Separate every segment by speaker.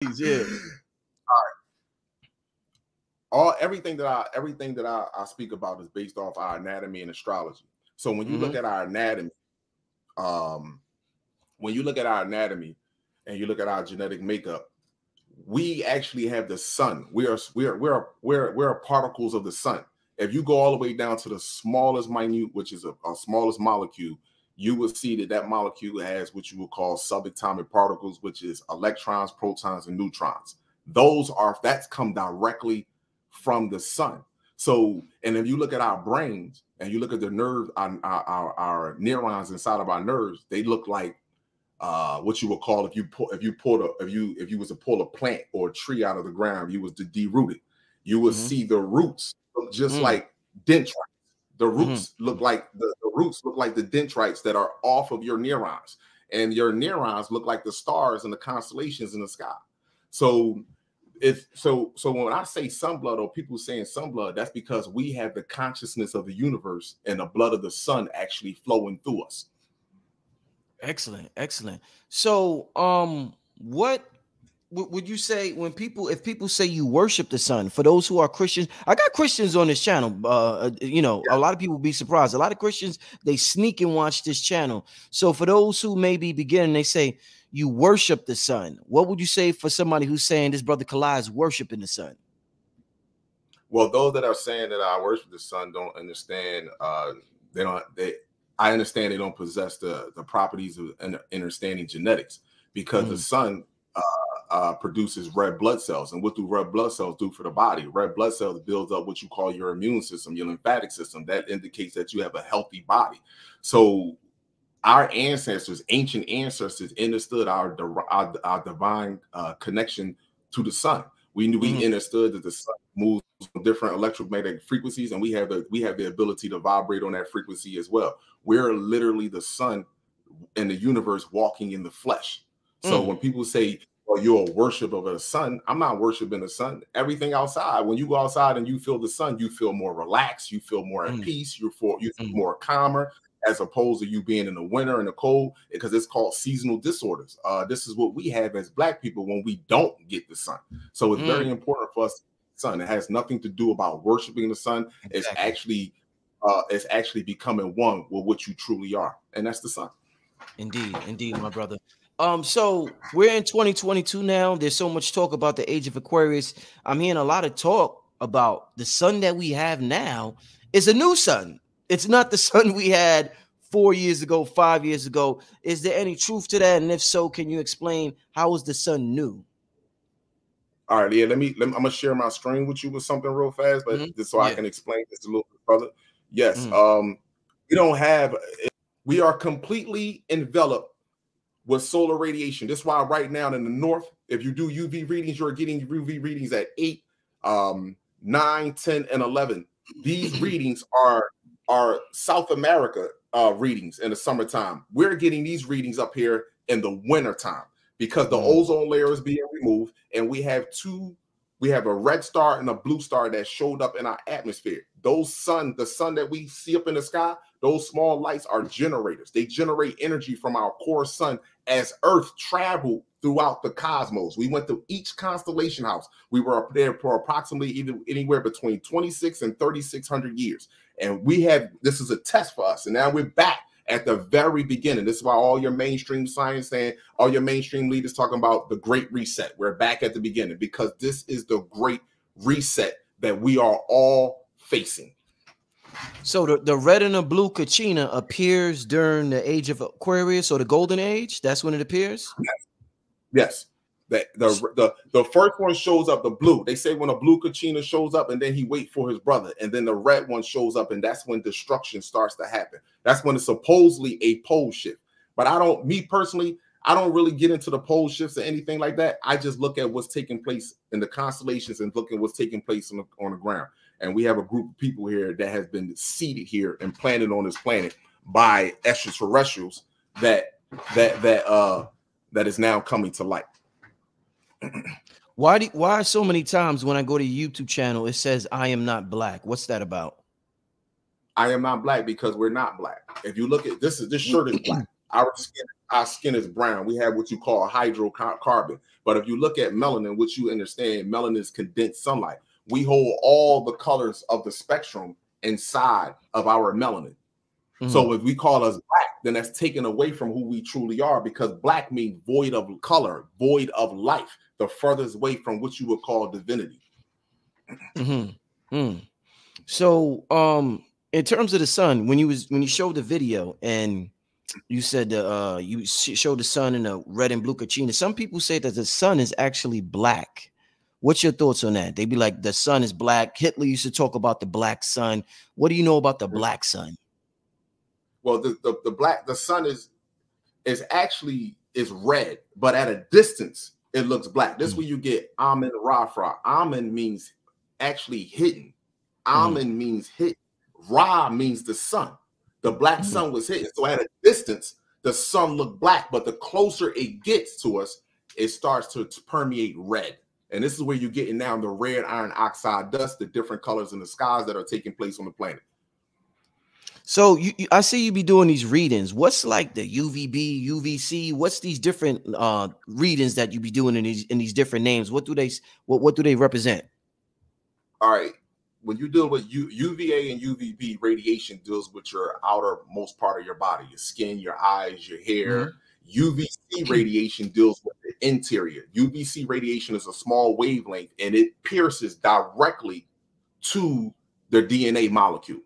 Speaker 1: Yeah.
Speaker 2: Everything that I speak about is based off our anatomy and astrology. So when you look at our anatomy, when you look at our anatomy and you look at our genetic makeup, we actually have the sun. We're particles of the sun. If you go all the way down to the smallest minute, which is a smallest molecule, you will see that that molecule has what you would call subatomic particles, which is electrons, protons, and neutrons. That's come directly from the sun. So, and if you look at our brains and you look at the nerve, our neurons inside of our nerves, they look like what you would call if you was to pull a plant or a tree out of the ground, you was to deroot it. You would see the roots look just like dendrites. The roots look like the roots look like the dendrites that are off of your neurons, and your neurons look like the stars and the constellations in the sky. So so when I say sunblood or people saying sunblood, that's because we have the consciousness of the universe and the blood of the sun actually flowing through us.
Speaker 1: Excellent, excellent. So, what would you say when if people say you worship the sun? For those who are Christians, I got Christians on this channel. A lot of people be surprised. A lot of Christians, they sneak and watch this channel. So for those who may be beginning, they say you worship the sun. What would you say for somebody who's saying this brother Kalai is worshiping the sun?
Speaker 2: Well, those that are saying that I worship the sun don't understand. I understand they don't possess the properties of understanding genetics, because the sun produces red blood cells. And what do red blood cells do for the body? Red blood cells builds up what you call your immune system, your lymphatic system. That indicates that you have a healthy body. So our ancestors, ancient ancestors, understood our divine connection to the sun. We understood that the sun moves on different electromagnetic frequencies, and we have the ability to vibrate on that frequency as well. We're literally the sun and the universe walking in the flesh. So when people say, "Well, you're a worshiper of the sun," I'm not worshiping the sun. Everything outside, when you go outside and you feel the sun, you feel more relaxed, you feel more at peace, you feel more calmer, as opposed to you being in the winter and the cold, because it's called seasonal disorders. This is what we have as Black people when we don't get the sun. So it's very important for us to get the sun. It has nothing to do about worshiping the sun. Exactly. It's actually becoming one with what you truly are, and that's the sun.
Speaker 1: Indeed, my brother. So we're in 2022 now. There's so much talk about the age of Aquarius. I'm hearing a lot of talk about the sun that we have now is a new sun. It's not the sun we had 4 years ago, 5 years ago. Is there any truth to that? And if so, can you explain how is the sun new?
Speaker 2: All right, yeah. I'm gonna share my screen with you with something real fast, but just so I can explain this a little bit further. Yes, we are completely enveloped with solar radiation. That's why right now in the north, if you do UV readings, you're getting UV readings at 8, 9, 10, and 11. These readings are South America readings in the summertime. We're getting these readings up here in the wintertime because the ozone layer is being removed, and we have a red star and a blue star that showed up in our atmosphere. The sun that we see up in the sky, those small lights are generators. They generate energy from our core sun as Earth traveled throughout the cosmos. We went to each constellation house. We were up there for approximately anywhere between 26 and 3,600 years. And this is a test for us. And now we're back at the very beginning. This is why all your mainstream science and all your mainstream leaders talking about the Great Reset. We're back at the beginning because this is the Great Reset that we are all facing.
Speaker 1: So the red and the blue Kachina appears during the age of Aquarius or the golden age? That's when it appears?
Speaker 2: Yes. The first one shows up, the blue. They say when a blue Kachina shows up and then he waits for his brother, and then the red one shows up, and that's when destruction starts to happen. That's when it's supposedly a pole shift. But me personally, I don't really get into the pole shifts or anything like that. I just look at what's taking place in the constellations and look at what's taking place on the ground. And we have a group of people here that has been seated here and planted on this planet by extraterrestrials that is now coming to light.
Speaker 1: Why so many times when I go to YouTube channel it says I am not Black? What's that about?
Speaker 2: I am not Black because we're not Black. If you look at this shirt is black. Our our skin is brown. We have what you call hydrocarbon. But if you look at melanin, which you understand, melanin is condensed sunlight. We hold all the colors of the spectrum inside of our melanin. So if we call us black, then that's taken away from who we truly are, because black means void of color, void of life, the furthest way from what you would call divinity.
Speaker 1: So in terms of the sun, when you showed the video and you said you showed the sun in a red and blue kachina, some people say that the sun is actually black. What's your thoughts on that? They be like, the sun is black. Hitler used to talk about the black sun. What do you know about the black sun?
Speaker 2: Well, the sun is actually red, but at a distance it looks black. This is where you get AmunRA from. Amun means actually hidden. Amun means hidden. Ra means the sun. The black sun was hidden. So at a distance, the sun looked black, but the closer it gets to us, it starts to permeate red. And this is where you're getting now the red iron oxide dust, the different colors in the skies that are taking place on the planet.
Speaker 1: So I see you be doing these readings. What's like the UVB, UVC? What's these different readings that you be doing in these different names? What do they represent?
Speaker 2: All right. When you deal with UVA and UVB, radiation deals with your outermost part of your body, your skin, your eyes, your hair. UVC radiation deals with the interior. UVC radiation is a small wavelength, and it pierces directly to the DNA molecule.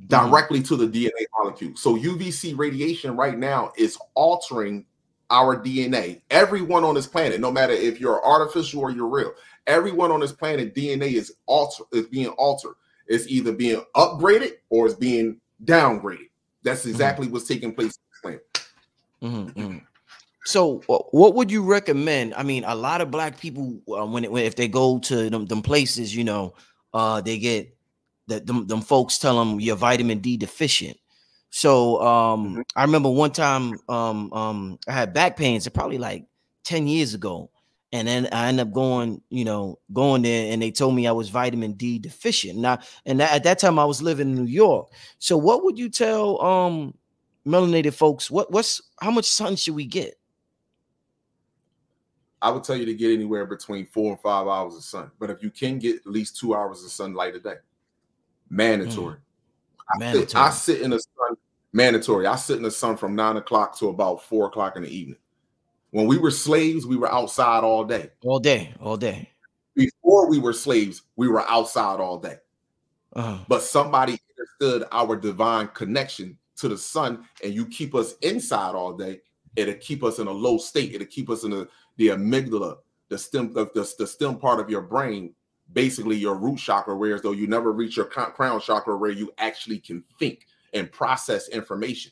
Speaker 2: Directly to the DNA molecule. So UVC radiation right now is altering our DNA. Everyone on this planet, no matter if you're artificial or you're real, everyone on this planet, DNA is being altered. It's either being upgraded or it's being downgraded. That's exactly what's taking place on this planet.
Speaker 1: So what would you recommend? I mean, a lot of black people, if they go to them places, you know, they get them folks tell them you're vitamin D deficient. So I remember one time I had back pains, probably like 10 years ago. And then I ended up going there, and they told me I was vitamin D deficient. Now, at that time I was living in New York. So what would you tell melanated folks? How much sun should we get?
Speaker 2: I would tell you to get anywhere between 4 and 5 hours of sun. But if you can get at least 2 hours of sunlight a day, mandatory. I sit in the sun, mandatory. I sit in the sun from 9 o'clock to about 4 o'clock in the evening. When we were slaves, we were outside all day.
Speaker 1: All day.
Speaker 2: Before we were slaves, we were outside all day. But somebody understood our divine connection to the sun, and you keep us inside all day, it'll keep us in a low state. It'll keep us in the amygdala, the stem part of your brain, basically your root chakra, whereas though you never reach your crown chakra where you actually can think and process information.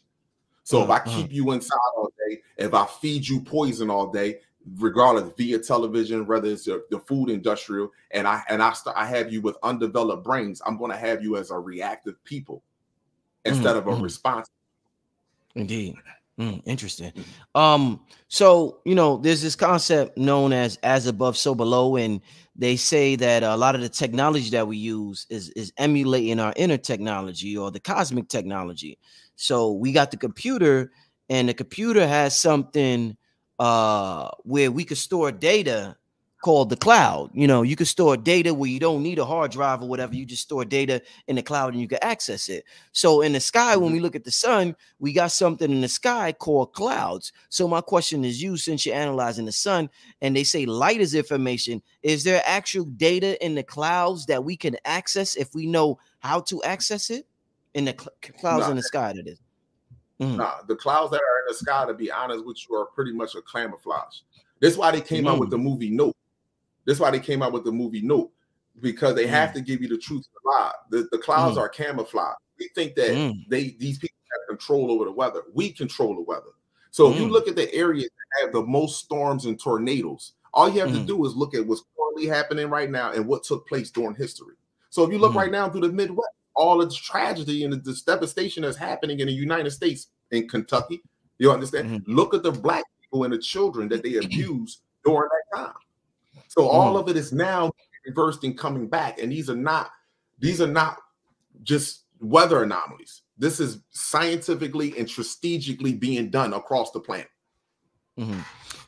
Speaker 2: So if I keep you inside all day, if I feed you poison all day, regardless via television, whether it's the food industrial, and I have you with undeveloped brains, I'm going to have you as a reactive people instead of a responsive.
Speaker 1: Indeed. Interesting. So there's this concept known as above, so below, and they say that a lot of the technology that we use is emulating our inner technology or the cosmic technology. So we got the computer, and the computer has something where we could store data called the cloud. You could store data where you don't need a hard drive or whatever. You just store data in the cloud and you can access it. So in the sky, when we look at the sun, we got something in the sky called clouds. So my question is, since you're analyzing the sun and they say light is information, is there actual data in the clouds that we can access if we know how to access it? In the clouds in the sky, that is.
Speaker 2: The clouds that are in the sky, to be honest with you, are pretty much a camouflage. That's why they came out with the movie Nope. Because they have to give you the truth of the lie. The clouds are camouflage. We think that these people have control over the weather. We control the weather. So if you look at the areas that have the most storms and tornadoes, all you have to do is look at what's currently happening right now and what took place during history. So if you look right now through the Midwest, all the tragedy and the devastation that's happening in the United States, in Kentucky, you understand? Look at the black people and the children that they abused during that time. So all of it is now reversed and coming back. And these are not just weather anomalies. This is scientifically and strategically being done across the planet.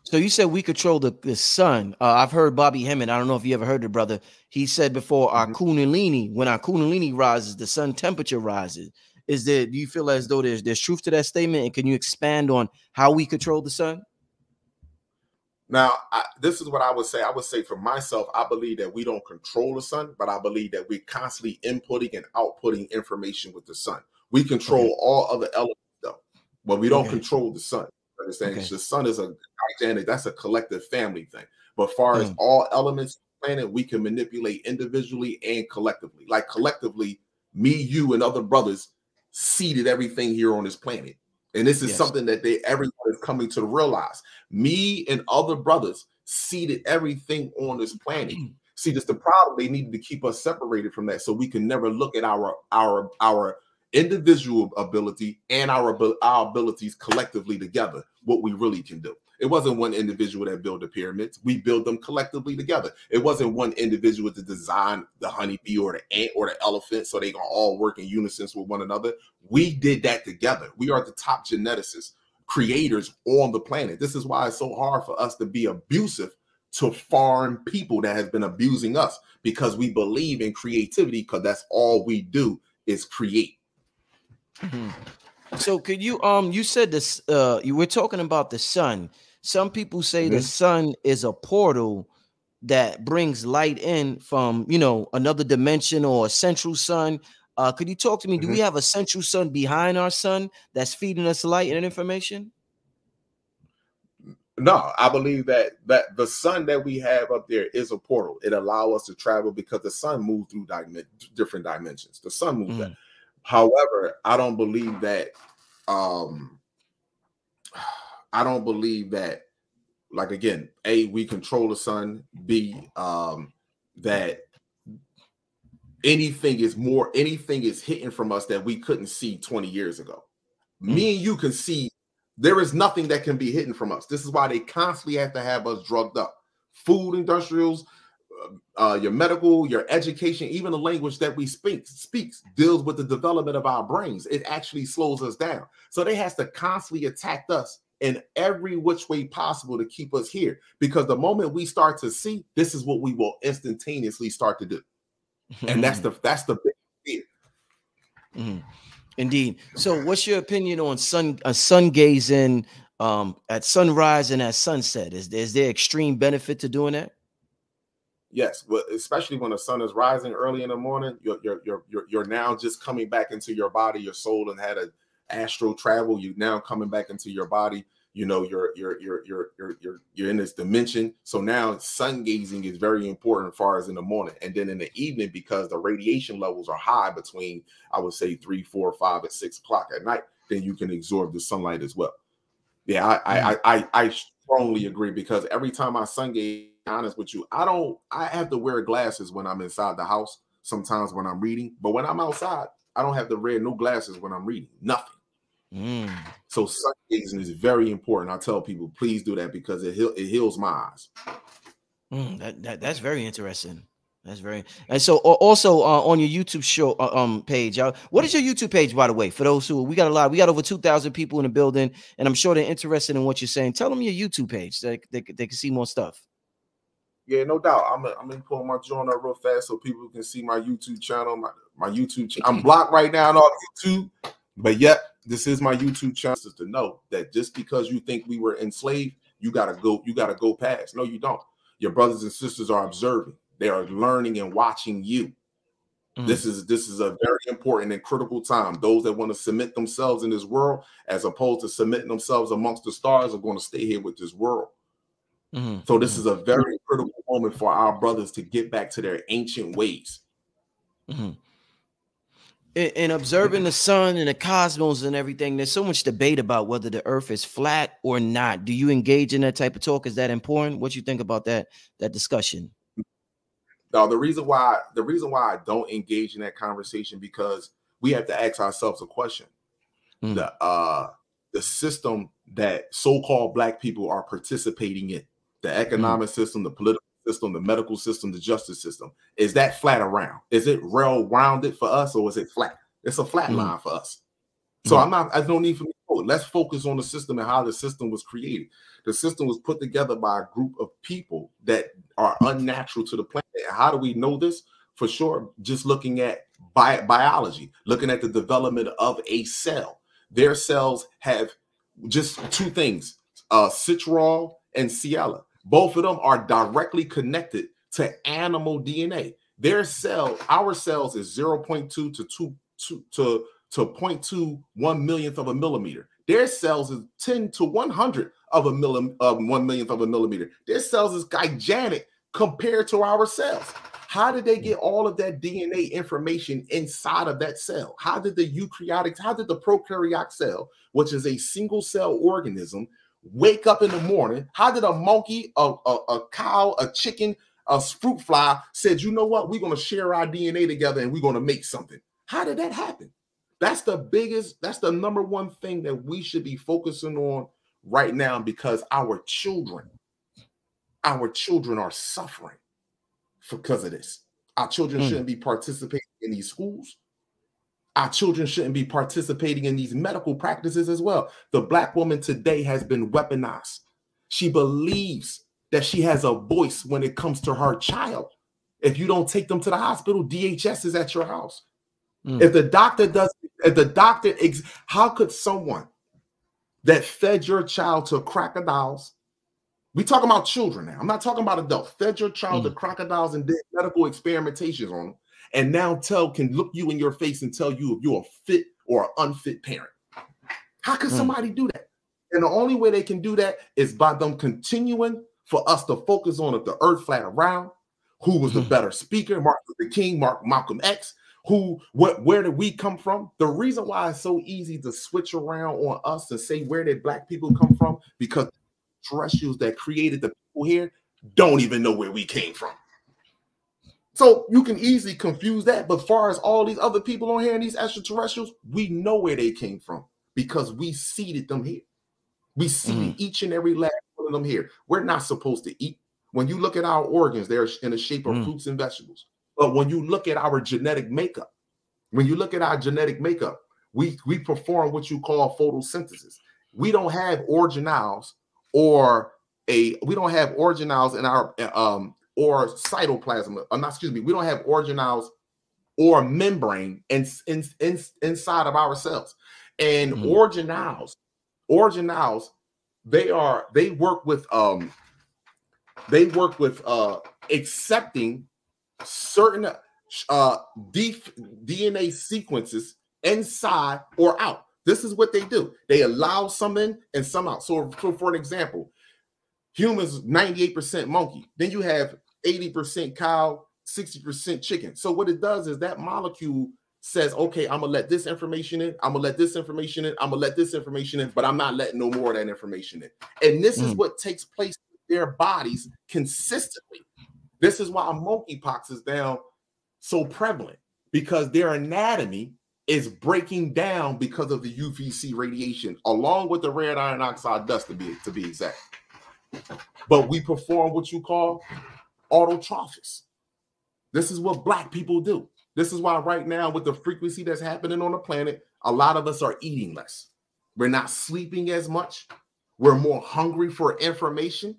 Speaker 1: So you said we control the sun. I've heard Bobby Hemmett. I don't know if you ever heard it, brother. He said before, our Kundalini, when our Kundalini rises, the sun temperature rises. Do you feel as though there's truth to that statement? And can you expand on how we control the sun?
Speaker 2: Now, this is what I would say. I would say for myself, I believe that we don't control the sun, but I believe that we're constantly inputting and outputting information with the sun. We control all other elements, though, but we don't control the sun. Understand? The sun is a gigantic, that's a collective family thing. But as far as all elements of the planet, we can manipulate individually and collectively. Like collectively, me, you, and other brothers seeded everything here on this planet. And this is something that everyone is coming to realize. Me and other brothers seeded everything on this planet. See, that's the problem. They needed to keep us separated from that, so we can never look at our individual ability and our abilities collectively together, what we really can do. It wasn't one individual that built the pyramids. We built them collectively together. It wasn't one individual to design the honeybee or the ant or the elephant so they can all work in unison with one another. We did that together. We are the top geneticists, creators on the planet. This is why it's so hard for us to be abusive to foreign people that has been abusing us, because we believe in creativity, because that's all we do is create.
Speaker 1: So could you you said this you were talking about the sun. Some people say the sun is a portal that brings light in from, you know, another dimension or a central sun. Could you talk to me? Do we have a central sun behind our sun that's feeding us light and information?
Speaker 2: No, I believe that the sun that we have up there is a portal. It allows us to travel because the sun moves through different dimensions. The sun moves that. However, I don't believe that like, again, A, we control the sun, B, that anything is hitting from us that we couldn't see 20 years ago. Me and you can see there is nothing that can be hidden from us. This is why they constantly have to have us drugged up. Food industrials, your medical, your education, even the language that we speaks deals with the development of our brains. It actually slows us down. So they has to constantly attack us in every which way possible to keep us here. Because the moment we start to see, this is what we will instantaneously start to do. And that's the big fear.
Speaker 1: Indeed. So what's your opinion on sun gazing at sunrise and at sunset? Is there extreme benefit to doing that?
Speaker 2: Yes, well, especially when the sun is rising early in the morning, you're now just coming back into your body, your soul, and had an astral travel. You're now coming back into your body. You know, you're in this dimension. So now sun gazing is very important as far as in the morning, and then in the evening, because the radiation levels are high between, I would say, 3, 4, 5, and 6 o'clock at night. Then you can absorb the sunlight as well. Yeah, I strongly agree, because every time I sun gaze, honest with you, I have to wear glasses when I'm inside the house, sometimes when I'm reading, but when I'm outside, I don't have to wear no glasses when I'm reading, nothing. So sun gazing is very important. I tell people, please do that, because it heals my eyes.
Speaker 1: That's very interesting. That's very, and so also on your YouTube show page, what is your YouTube page, by the way? For those who we got over 2,000 people in the building, and I'm sure they're interested in what you're saying. Tell them your YouTube page so they can see more stuff.
Speaker 2: Yeah, no doubt. I'm gonna pull my joint up real fast so people can see my YouTube channel. My YouTube channel. I'm blocked right now on YouTube, but yet this is my YouTube channel. Just to know that just because you think we were enslaved, you gotta go past. No, you don't. Your brothers and sisters are observing. They are learning and watching you. This is a very important and critical time. Those that want to submit themselves in this world, as opposed to submitting themselves amongst the stars, are going to stay here with this world. So this is a very critical moment for our brothers to get back to their ancient ways.
Speaker 1: In observing the sun and the cosmos and everything, there's so much debate about whether the earth is flat or not. Do you engage in that type of talk? Is that important? What you think about that discussion?
Speaker 2: Now, the reason why I don't engage in that conversation, because we have to ask ourselves a question. The system that so-called Black people are participating in, the economic system, the political system, the medical system, the justice system, is that flat around? Is it well rounded for us, or is it flat? It's a flat line for us. So I don't need for me to quote. Let's focus on the system and how the system was created. The system was put together by a group of people that are unnatural to the planet. How do we know this? For sure, just looking at biology, looking at the development of a cell. Their cells have just two things, citrol and ciella. Both of them are directly connected to animal DNA. Their cell, our cells is 0.2 to 0.21 millionth of a millimeter. Their cells is 10 to 100 of 1 millionth of a millimeter. Their cells is gigantic compared to our cells. How did they get all of that DNA information inside of that cell? How did the prokaryotic cell, which is a single cell organism, wake up in the morning? How did a monkey, a cow, a chicken, a fruit fly said, you know what, we're going to share our DNA together and we're going to make something? How did that happen? That's the number one thing that we should be focusing on right now, because our children are suffering because of this. Our children shouldn't be participating in these schools. Our children shouldn't be participating in these medical practices as well. The Black woman today has been weaponized. She believes that she has a voice when it comes to her child. If you don't take them to the hospital, DHS is at your house. If the doctor how could someone that fed your child to crocodiles, we talking about children now, I'm not talking about adults, fed your child to crocodiles and did medical experimentations on them, and now can look you in your face and tell you if you're a fit or an unfit parent? How could somebody do that? And the only way they can do that is by them continuing for us to focus on the earth flat around, who was the better speaker, Martin Luther King, Malcolm X, where did we come from? The reason why it's so easy to switch around on us and say where did Black people come from, because terrestrials that created the people here don't even know where we came from. So you can easily confuse that. But as far as all these other people on here and these extraterrestrials, we know where they came from because we seeded them here. We seeded each and every last one of them here. We're not supposed to eat. When you look at our organs, they're in the shape of fruits and vegetables. But when you look at our genetic makeup, we perform what you call photosynthesis. We don't have organelles in our or cytoplasm. We don't have organelles or membrane inside of our cells. And organelles, they work with accepting certain DNA sequences inside or out. This is what they do. They allow some in and some out. So for an example, humans 98% monkey. Then you have 80% cow, 60% chicken. So what it does is that molecule says, okay, I'm gonna let this information in, I'm gonna let this information in, I'm gonna let this information in, but I'm not letting no more of that information in. And this is what takes place in their bodies consistently. This is why monkeypox is now so prevalent, because their anatomy is breaking down because of the UVC radiation, along with the red iron oxide dust to be exact. But we perform what you call autotrophies. This is what Black people do. This is why right now, with the frequency that's happening on the planet, a lot of us are eating less. We're not sleeping as much. We're more hungry for information.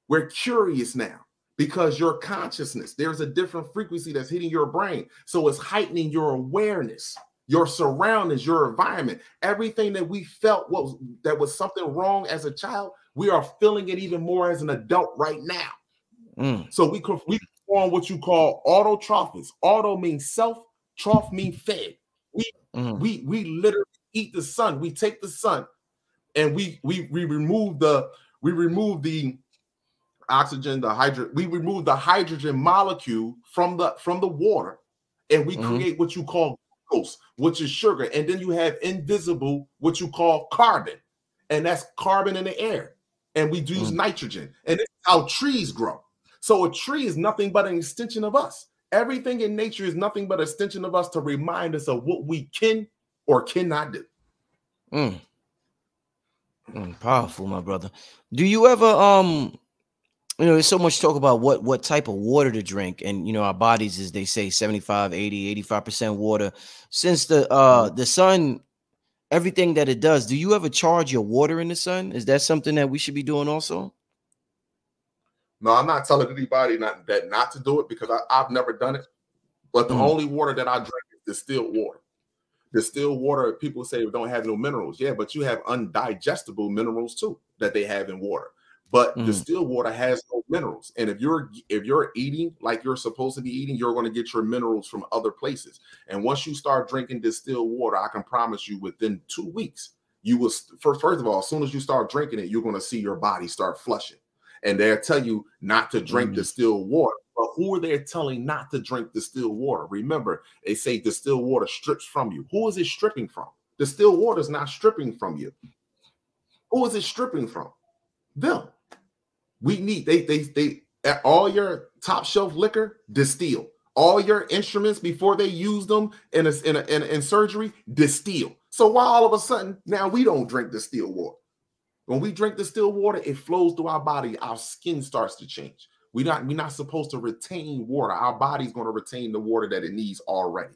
Speaker 2: We're curious now because your consciousness, there's a different frequency that's hitting your brain. So it's heightening your awareness, your surroundings, your environment. Everything that we felt that was something wrong as a child, we are feeling it even more as an adult right now. So we perform what you call autotrophies. Auto means self, troph means fed. We literally eat the sun. We take the sun and we remove the oxygen, we remove the hydrogen molecule from the water, and we create what you call glucose, which is sugar. And then you have invisible, what you call carbon, and that's carbon in the air. And we use nitrogen, and it's how trees grow. So a tree is nothing but an extension of us. Everything in nature is nothing but an extension of us to remind us of what we can or cannot do.
Speaker 1: Powerful, my brother. Do you ever there's so much talk about what type of water to drink, and our bodies, as they say, 75, 80, 85% water. Since the sun everything that it does, do you ever charge your water in the sun? Is that something that we should be doing also?
Speaker 2: No, I'm not telling anybody not to do it, because I've never done it. But the only water that I drink is distilled water. Distilled water, people say don't have no minerals. Yeah, but you have undigestible minerals too that they have in water. But distilled water has no minerals. And if you're eating like you're supposed to be eating, you're going to get your minerals from other places. And once you start drinking distilled water, I can promise you within 2 weeks, you will first of all, as soon as you start drinking it, you're going to see your body start flushing. And they'll tell you not to drink distilled water. But who are they telling not to drink distilled water? Remember, they say distilled water strips from you. Who is it stripping from? Distilled water is not stripping from you. Who is it stripping from? Them. We need they all your top shelf liquor distill. All your instruments before they use them in surgery distill. So why all of a sudden now we don't drink distilled water? When we drink distilled water, it flows through our body. Our skin starts to change. We're not supposed to retain water. Our body's going to retain the water that it needs already.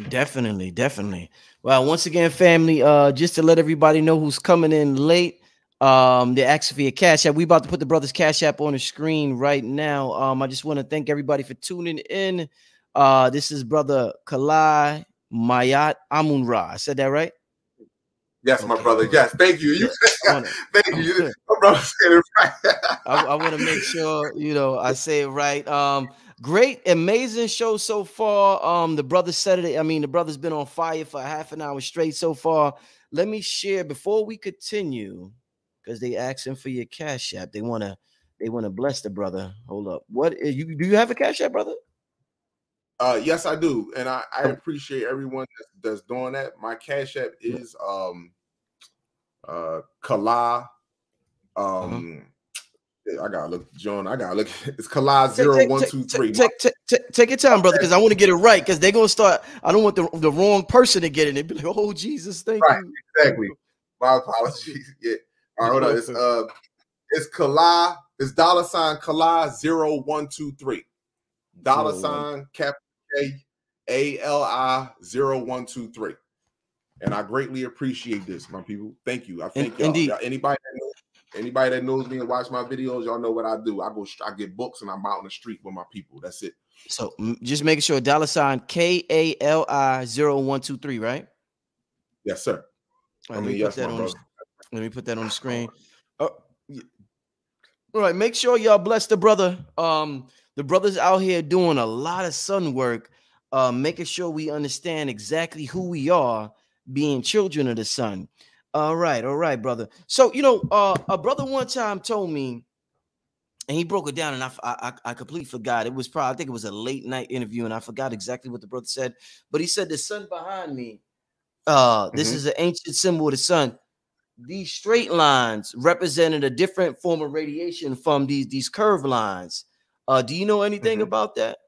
Speaker 1: Definitely. Well, once again, family, just to let everybody know who's coming in late, they're asking for your Cash App. We about to put the brother's Cash App on the screen right now. I just want to thank everybody for tuning in. This is brother Kalai Mayat AmunRA. I said that right?
Speaker 2: Yes, okay, my brother. Yes, thank you. Thank you. My brother said it right.
Speaker 1: I want to make sure, I say it right. Great, amazing show so far. The brother said it. I mean, the brother's been on fire for half an hour straight so far. Let me share before we continue, because they asking for your Cash App. They want to bless the brother. Hold up. Do you have a Cash App, brother?
Speaker 2: Yes, I do, and I appreciate everyone that's doing that. My Cash App is Kala. I gotta look, John. I gotta look. It's Kala 0123.
Speaker 1: Take your time, brother, because I want to get it right. Because they're gonna start. I don't want the wrong person to get it. They be like, "Oh Jesus, thank you."
Speaker 2: Exactly. My apologies. Yeah. All right, hold on. It's Kala. It's $ Kala 0123. $ capital KALI 0123. And I greatly appreciate this, my people. Thank you. I thank y'all.
Speaker 1: Indeed.
Speaker 2: Anybody that knows me and watch my videos, y'all know what I do. I get books and I'm out in the street with my people. That's it.
Speaker 1: So just making sure $ KALI 0123, right?
Speaker 2: Yes, sir.
Speaker 1: Right, let me put that on the screen. All right, make sure y'all bless the brother. The brother's out here doing a lot of sun work, making sure we understand exactly who we are, being children of the sun. All right, brother. So, a brother one time told me, and he broke it down, and I completely forgot. It was probably, I think it was a late night interview, and I forgot exactly what the brother said. But he said the sun behind me, this is an ancient symbol of the sun. These straight lines represented a different form of radiation from these curved lines. Do you know anything about that?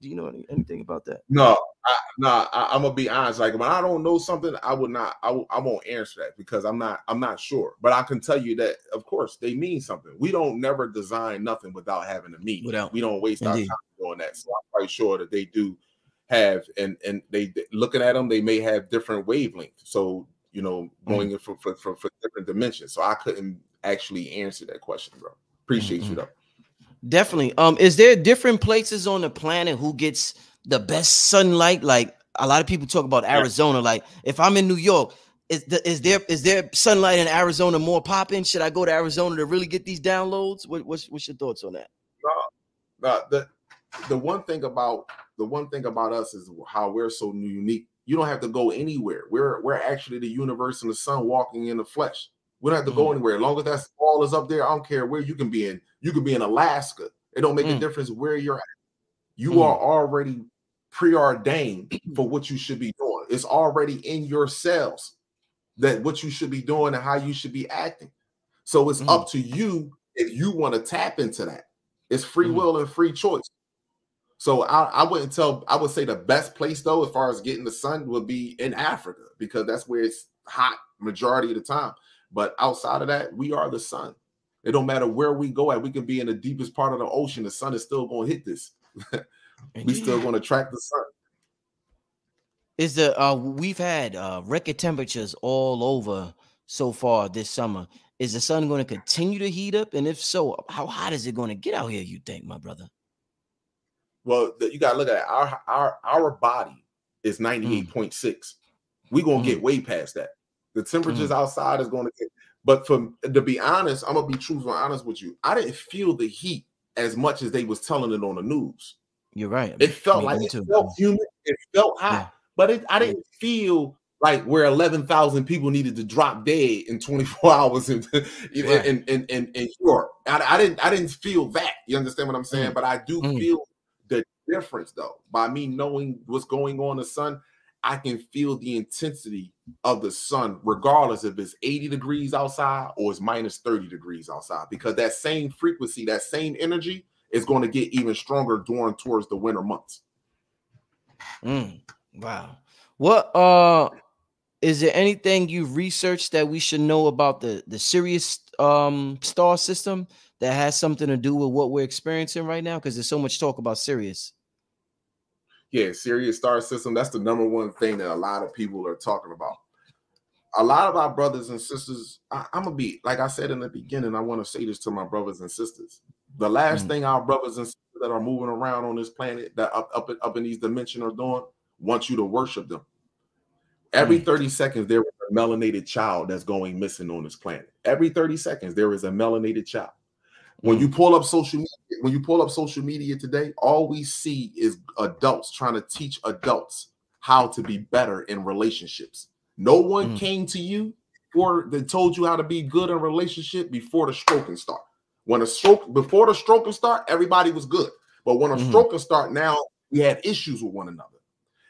Speaker 1: Do you know anything about that?
Speaker 2: No, I'm gonna be honest. Like, when I don't know something, I won't answer that, because I'm not sure. But I can tell you that, of course, they mean something. We don't never design nothing without having a meaning. We don't waste our time doing that. So I'm quite sure that they do have, and they looking at them, they may have different wavelengths. So going in for different dimensions. So I couldn't actually answer that question, bro. Appreciate you though.
Speaker 1: Definitely. Is there different places on the planet who gets the best sunlight? Like, a lot of people talk about Arizona. Like, if I'm in New York, is there sunlight in Arizona more popping? Should I go to Arizona to really get these downloads? What's your thoughts on that?
Speaker 2: No, the one thing about us is how we're so unique. You don't have to go anywhere. We're actually the universe and the sun walking in the flesh. We don't have to go anywhere. As long as that ball is up there, I don't care where you can be in. You could be in Alaska. It don't make a difference where you're at. You are already preordained for what you should be doing. It's already in your cells that what you should be doing and how you should be acting. So it's up to you if you want to tap into that. It's free will and free choice. So I would say the best place though, as far as getting the sun, would be in Africa, because that's where it's hot majority of the time. But outside of that, we are the sun. It don't matter where we go at. We could be in the deepest part of the ocean. The sun is still going to hit this. We still going to track the sun.
Speaker 1: Is the we've had record temperatures all over so far this summer. Is the sun going to continue to heat up? And if so, how hot is it going to get out here, you think, my brother?
Speaker 2: Well, you got to look at it. Our body is 98.6. We're going to get way past that. The temperatures outside is going to get, but to be honest, I'm going to be truthful and honest with you. I didn't feel the heat as much as they was telling it on the news.
Speaker 1: You're right.
Speaker 2: It felt like it felt humid. It felt hot, but I didn't feel like where 11,000 people needed to drop dead in 24 hours in Europe. I didn't feel that. You understand what I'm saying? But I do feel the difference though. By me knowing what's going on in the sun, I can feel the intensity of the sun, regardless if it's 80 degrees outside or it's minus 30 degrees outside, because that same frequency, that same energy is going to get even stronger towards the winter months.
Speaker 1: Wow. What is there anything you've researched that we should know about the Sirius star system that has something to do with what we're experiencing right now? Because there's so much talk about Sirius.
Speaker 2: Yeah, Sirius star system. That's the number one thing that a lot of people are talking about. A lot of our brothers and sisters, I'm gonna be like I said in the beginning. I want to say this to my brothers and sisters. The last thing our brothers and sisters that are moving around on this planet, that up in these dimensions are doing, want you to worship them. Every 30 seconds, there is a melanated child that's going missing on this planet. Every 30 seconds, there is a melanated child. When you pull up social media, today, all we see is adults trying to teach adults how to be better in relationships. No one came to you they told you how to be good in a relationship before the stroking start. Before the stroking start, everybody was good. But when a stroking start, now we had issues with one another.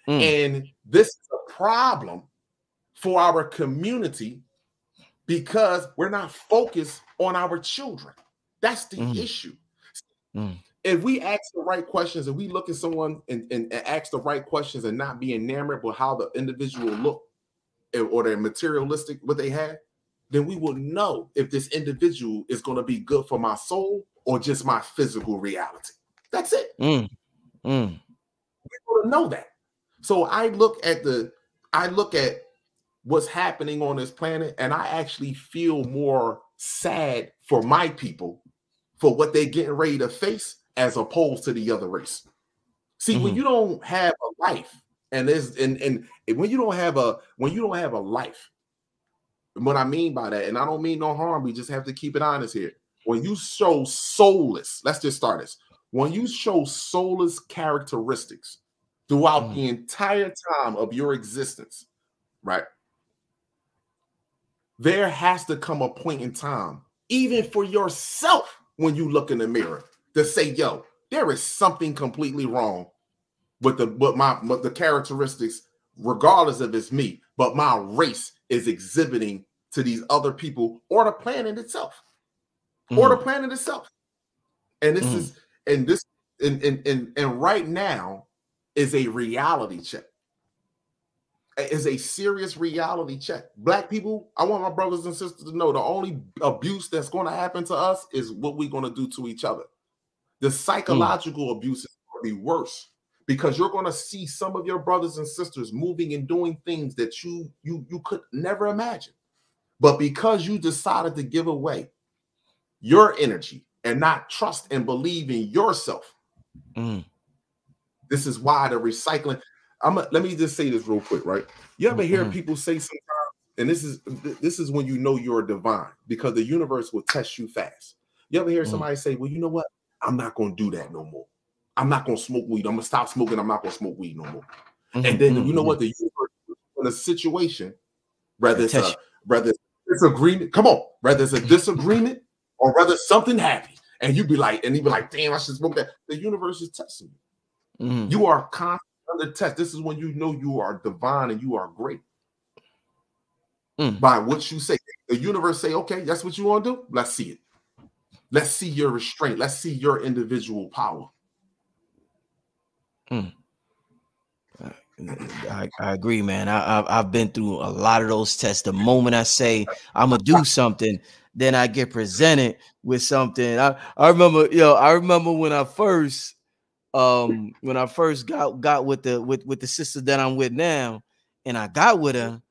Speaker 2: And this is a problem for our community because we're not focused on our children. That's the issue. If we ask the right questions, if we look at someone and ask the right questions and not be enamored with how the individual look or their materialistic, what they have, then we will know if this individual is going to be good for my soul or just my physical reality. That's it. We want to know that. So I look at what's happening on this planet, and I actually feel more sad for my people for what they're getting ready to face as opposed to the other race. See, when you don't have a life, and when you don't have a life, what I mean by that, and I don't mean no harm, we just have to keep it honest here. When you show soulless, let's just start this. When you show soulless characteristics throughout the entire time of your existence, right? There has to come a point in time, even for yourself, when you look in the mirror, to say, yo, there is something completely wrong with the characteristics, regardless if it's me, but my race is exhibiting to these other people or the planet itself. Or the planet itself. And this is and right now is a reality check. Is a serious reality check. Black people, I want my brothers and sisters to know the only abuse that's going to happen to us is what we're going to do to each other. The psychological abuse is going to be worse because you're going to see some of your brothers and sisters moving and doing things that you could never imagine. But because you decided to give away your energy and not trust and believe in yourself, this is why the recycling. Let me just say this real quick, right? You ever hear people say sometimes, and this is when you know you're divine, because the universe will test you fast. You ever hear somebody say, well, you know what? I'm not going to do that no more. I'm not going to smoke weed. I'm going to stop smoking. I'm not going to smoke weed no more. And then you know what? The universe in a situation, whether it's a disagreement, whether it's a disagreement or whether something happens, and you be like, damn, I should smoke that. The universe is testing you. You are constantly under test. This is when you know you are divine and you are great. By what you say. The universe say, okay, that's what you want to do? Let's see it. Let's see your restraint. Let's see your individual power.
Speaker 1: I agree, man. I've been through a lot of those tests. The moment I say I'm gonna do something, then I get presented with something. I remember when I first when I first got with the sister that I'm with now, and I got with her,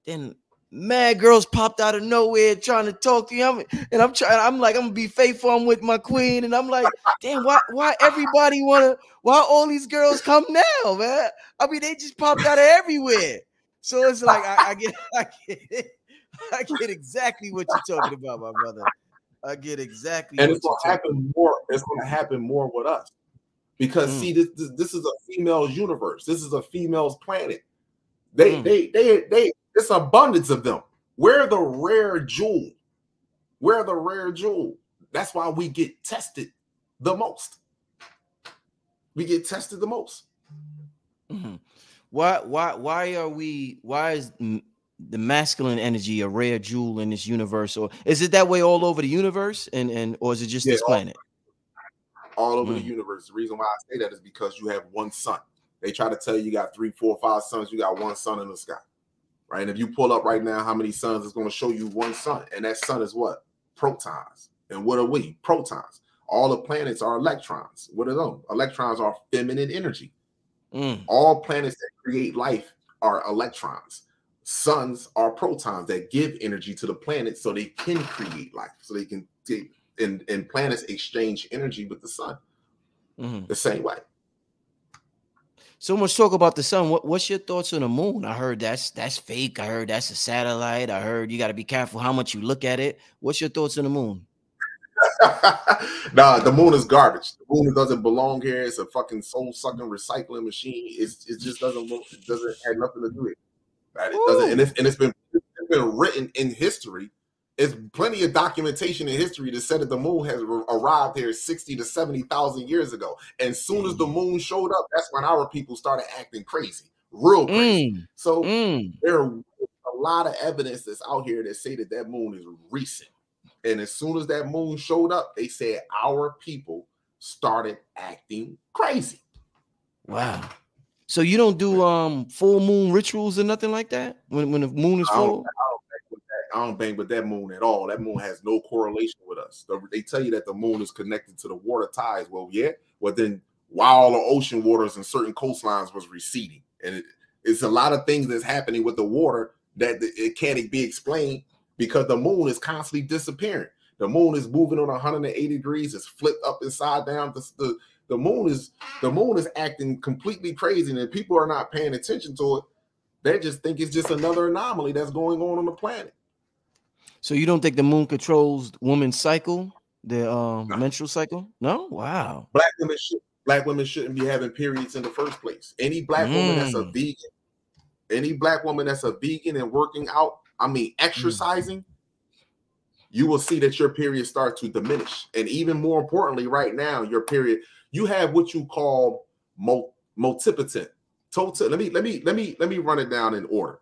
Speaker 1: then mad girls popped out of nowhere trying to talk to you. I'm like, I'm gonna be faithful. I'm with my queen, and I'm like, damn, why everybody why all these girls come now, man? I mean, they just popped out of everywhere. So it's like I get exactly what you're talking about, my brother. I get exactly
Speaker 2: And
Speaker 1: what
Speaker 2: it's
Speaker 1: you're
Speaker 2: gonna
Speaker 1: talking
Speaker 2: happen more. It's gonna happen more with us. Because
Speaker 1: about.
Speaker 2: see, this is a female's universe. This is a female's planet.
Speaker 1: Mm.
Speaker 2: It's abundance of them. We're the rare jewel. We're the rare jewel. That's why we get tested the most. We get tested the most.
Speaker 1: Mm-hmm. Why is the masculine energy a rare jewel in this universe, or is it that way all over the universe, and or is it just
Speaker 2: Yeah,
Speaker 1: this planet?
Speaker 2: All over the universe. The reason why I say that is because you have one sun. They try to tell you got 3, 4, 5 suns. You got one sun in the sky, right? And if you pull up right now how many suns, it's going to show you one sun, and that sun is what? Protons. And what are we? Protons. All the planets are electrons. What are those? Electrons are feminine energy. All planets that create life are electrons. Suns are protons that give energy to the planet so they can create life, so they can and planets exchange energy with the sun the same way.
Speaker 1: So much talk about the sun. What's your thoughts on the moon? I heard that's fake. I heard that's a satellite. I heard you got to be careful how much you look at it. What's your thoughts on the moon?
Speaker 2: Nah, the moon is garbage. The moon doesn't belong here. It's a fucking soul-sucking recycling machine. It just doesn't have nothing to do with it. Right? It doesn't, and it's been written in history. There's plenty of documentation in history that said that the moon has arrived here 60 to 70,000 years ago. And as soon as the moon showed up, that's when our people started acting crazy, real crazy. So there are a lot of evidence that's out here that say that moon is recent. And as soon as that moon showed up, they said our people started acting crazy.
Speaker 1: Wow. So you don't do full moon rituals or nothing like that when the moon is full?
Speaker 2: I don't bang with that moon at all. That moon has no correlation with us. They tell you that the moon is connected to the water tides. Well, yeah. Well, then while the ocean waters and certain coastlines was receding, and it's a lot of things that's happening with the water that it can't be explained because the moon is constantly disappearing. The moon is moving on 180 degrees. It's flipped up and side down. The moon is acting completely crazy, and people are not paying attention to it. They just think it's just another anomaly that's going on the planet.
Speaker 1: So you don't think the moon controls woman's cycle, the menstrual cycle? No? Wow.
Speaker 2: Black women shouldn't be having periods in the first place. Any black woman that's a vegan, and working out, I mean exercising, you will see that your period starts to diminish. And even more importantly, right now, your period, you have what you call multipotent. Let me run it down in order.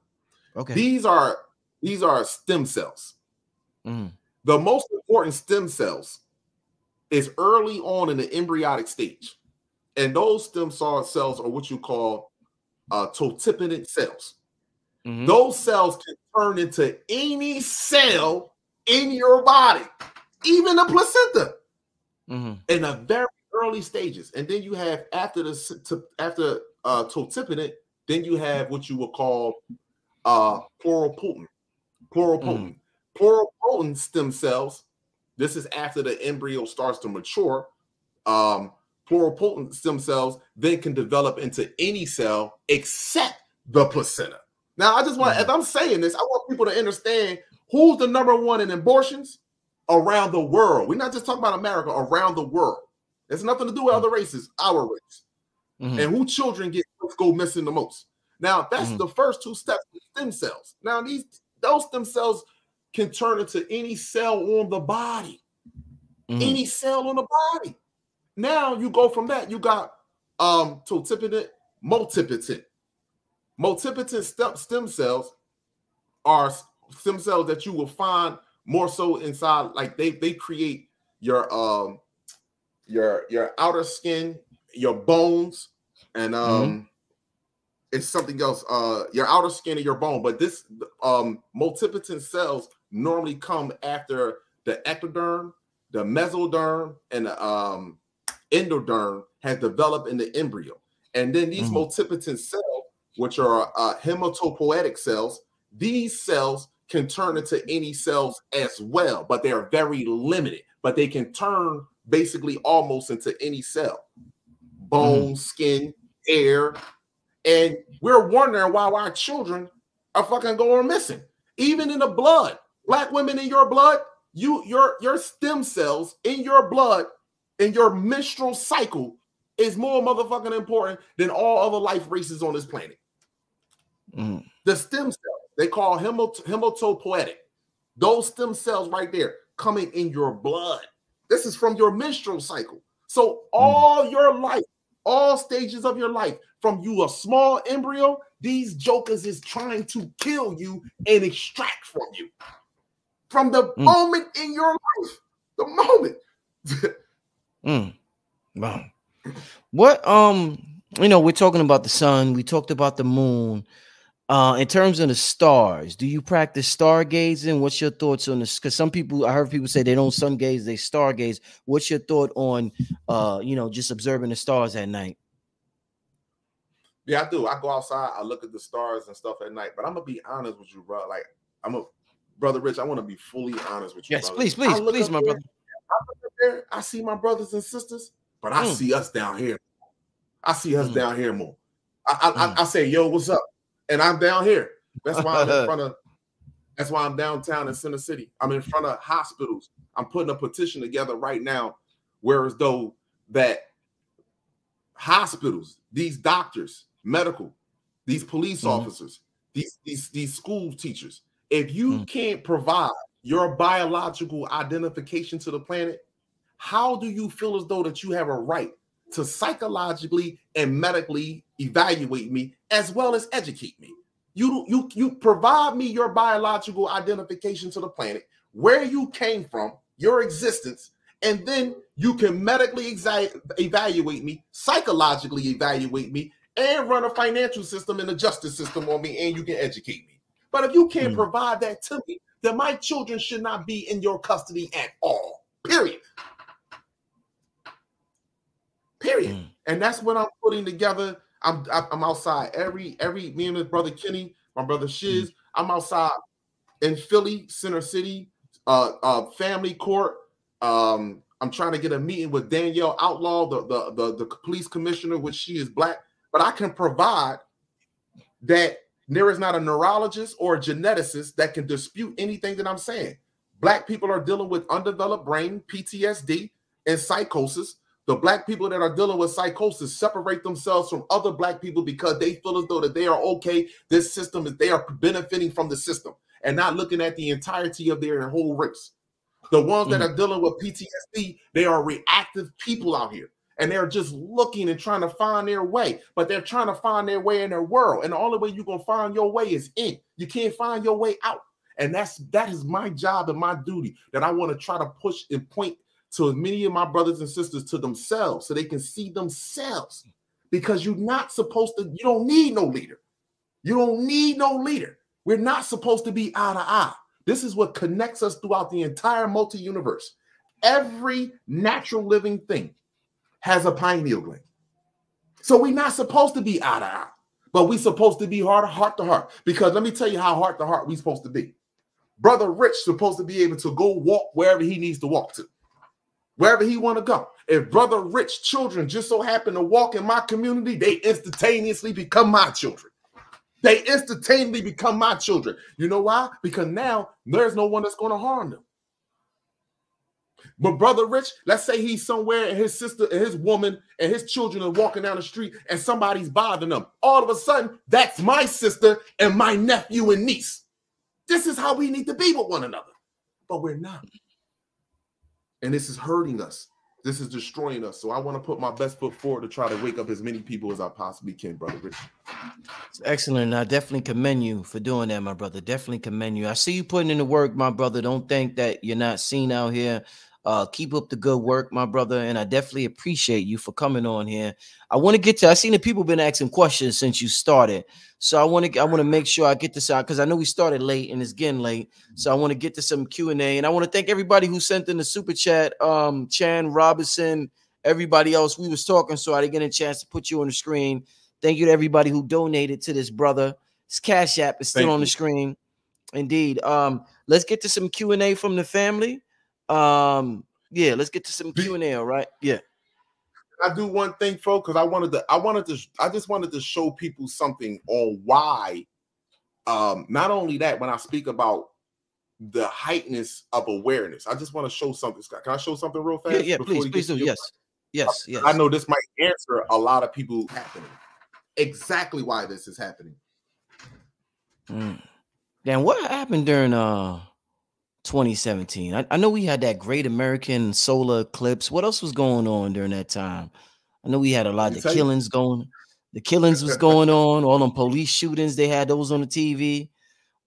Speaker 1: Okay.
Speaker 2: These are stem cells. The most important stem cells is early on in the embryonic stage. And those stem cells are what you call totipotent cells. Those cells can turn into any cell in your body, even the placenta, in the very early stages. And then you have after totipotent, then you have what you will call pluripotent. Pluripotent stem cells. This is after the embryo starts to mature. Pluripotent stem cells then can develop into any cell except the placenta. Now, I just want, as I'm saying this, I want people to understand who's the #1 in abortions around the world. We're not just talking about America, around the world. It's nothing to do with other races, our race. And who children go missing the most. Now, that's the first 2 steps of stem cells. Now, those stem cells can turn into any cell on the body. Any cell on the body. Now you go from that. You got totipotent, multipotent. Multipotent stem cells are stem cells that you will find more so inside, like they create your outer skin, your bones, and it's something else, your outer skin and your bone. But this multipotent cells normally come after the ectoderm, the mesoderm, and endoderm has developed in the embryo. And then these multipotent cells, which are hematopoietic cells, these cells can turn into any cells as well, but they are very limited. But they can turn basically almost into any cell. Bone, skin, hair. And we're wondering why our children are fucking going missing. Even in the blood. Black women in your blood, your stem cells in your blood, in your menstrual cycle is more motherfucking important than all other life races on this planet. The stem cells, they call hematopoietic. Those stem cells right there coming in your blood. This is from your menstrual cycle. So all your life, all stages of your life, from you a small embryo, these jokers is trying to kill you and extract from you. From the moment in your life, the moment.
Speaker 1: Wow. What we're talking about the sun, we talked about the moon. In terms of the stars, do you practice stargazing? What's your thoughts on this? Because some people, I heard people say they don't sun gaze, they stargaze. What's your thought on just observing the stars at night?
Speaker 2: Yeah, I do. I go outside, I look at the stars and stuff at night. But I'm gonna be honest with you, bro. Like, Brother Rich, I want to be fully honest with you.
Speaker 1: Yes,
Speaker 2: brother.
Speaker 1: please, my brother.
Speaker 2: I look up there, I see my brothers and sisters, but I see us down here. I see us down here more. I say, yo, what's up? And I'm down here. That's why I'm in front of. That's why I'm downtown in Center City. I'm in front of hospitals. I'm putting a petition together right now, whereas though that hospitals, these doctors, medical, these police officers, these school teachers, if you can't provide your biological identification to the planet, how do you feel as though that you have a right to psychologically and medically evaluate me as well as educate me? You provide me your biological identification to the planet, where you came from, your existence, and then you can medically evaluate me, psychologically evaluate me, and run a financial system and a justice system on me, and you can educate me. But if you can't provide that to me, then my children should not be in your custody at all. Period. And that's what I'm putting together. I'm outside every me and his brother Kenny, my brother Shiz. I'm outside in Philly, Center City, family court. I'm trying to get a meeting with Danielle Outlaw, the police commissioner, which she is black. But I can provide that there is not a neurologist or a geneticist that can dispute anything that I'm saying. Black people are dealing with undeveloped brain, PTSD, and psychosis. The black people that are dealing with psychosis separate themselves from other black people because they feel as though that they are okay. This system is, they are benefiting from the system and not looking at the entirety of their whole race. The ones that are dealing with PTSD, they are reactive people out here. And they're just looking and trying to find their way, but they're trying to find their way in their world. And the only way you're going to find your way is in. You can't find your way out. And that is my job and my duty, that I want to try to push and point to as many of my brothers and sisters to themselves so they can see themselves. Because you're not supposed to, you don't need no leader. You don't need no leader. We're not supposed to be eye to eye. This is what connects us throughout the entire multi-universe. Every natural living thing has a pineal gland. So we're not supposed to be eye to eye, but we're supposed to be heart to heart. Because let me tell you how heart to heart we're supposed to be. Brother Rich supposed to be able to go walk wherever he needs to walk to, wherever he want to go. If Brother Rich children just so happen to walk in my community, they instantaneously become my children. They instantaneously become my children. You know why? Because now there's no one that's going to harm them. But Brother Rich, let's say he's somewhere and his sister and his woman and his children are walking down the street and somebody's bothering them. All of a sudden, that's my sister and my nephew and niece. This is how we need to be with one another. But we're not. And this is hurting us. This is destroying us. So I want to put my best foot forward to try to wake up as many people as I possibly can, Brother Rich.
Speaker 1: It's excellent. I definitely commend you for doing that, my brother. Definitely commend you. I see you putting in the work, my brother. Don't think that you're not seen out here. Keep up the good work, my brother, and I definitely appreciate you for coming on here. I want to get to, I seen the people been asking questions since you started, so I want to make sure I get this out because I know we started late and it's getting late, so I want to get to some Q&A, and I want to thank everybody who sent in the super chat. Chan Robinson, everybody else. We was talking, so I didn't get a chance to put you on the screen. Thank you to everybody who donated to this brother. His Cash App is still on the screen. Indeed. Let's get to some Q&A from the family. Yeah, let's get to some Q&A, all right? Yeah.
Speaker 2: I do one thing, folks, because I just wanted to show people something on why. Not only that, when I speak about the heightness of awareness, I just want to show something, Scott. Can I show something real fast?
Speaker 1: Yeah, please do. Yes.
Speaker 2: I know this might answer a lot of people happening. Exactly why this is happening.
Speaker 1: Then what happened during 2017? I know we had that Great American Solar Eclipse. What else was going on during that time? I know we had a lot of killings going. The killings was going on. All them police shootings, they had those on the TV.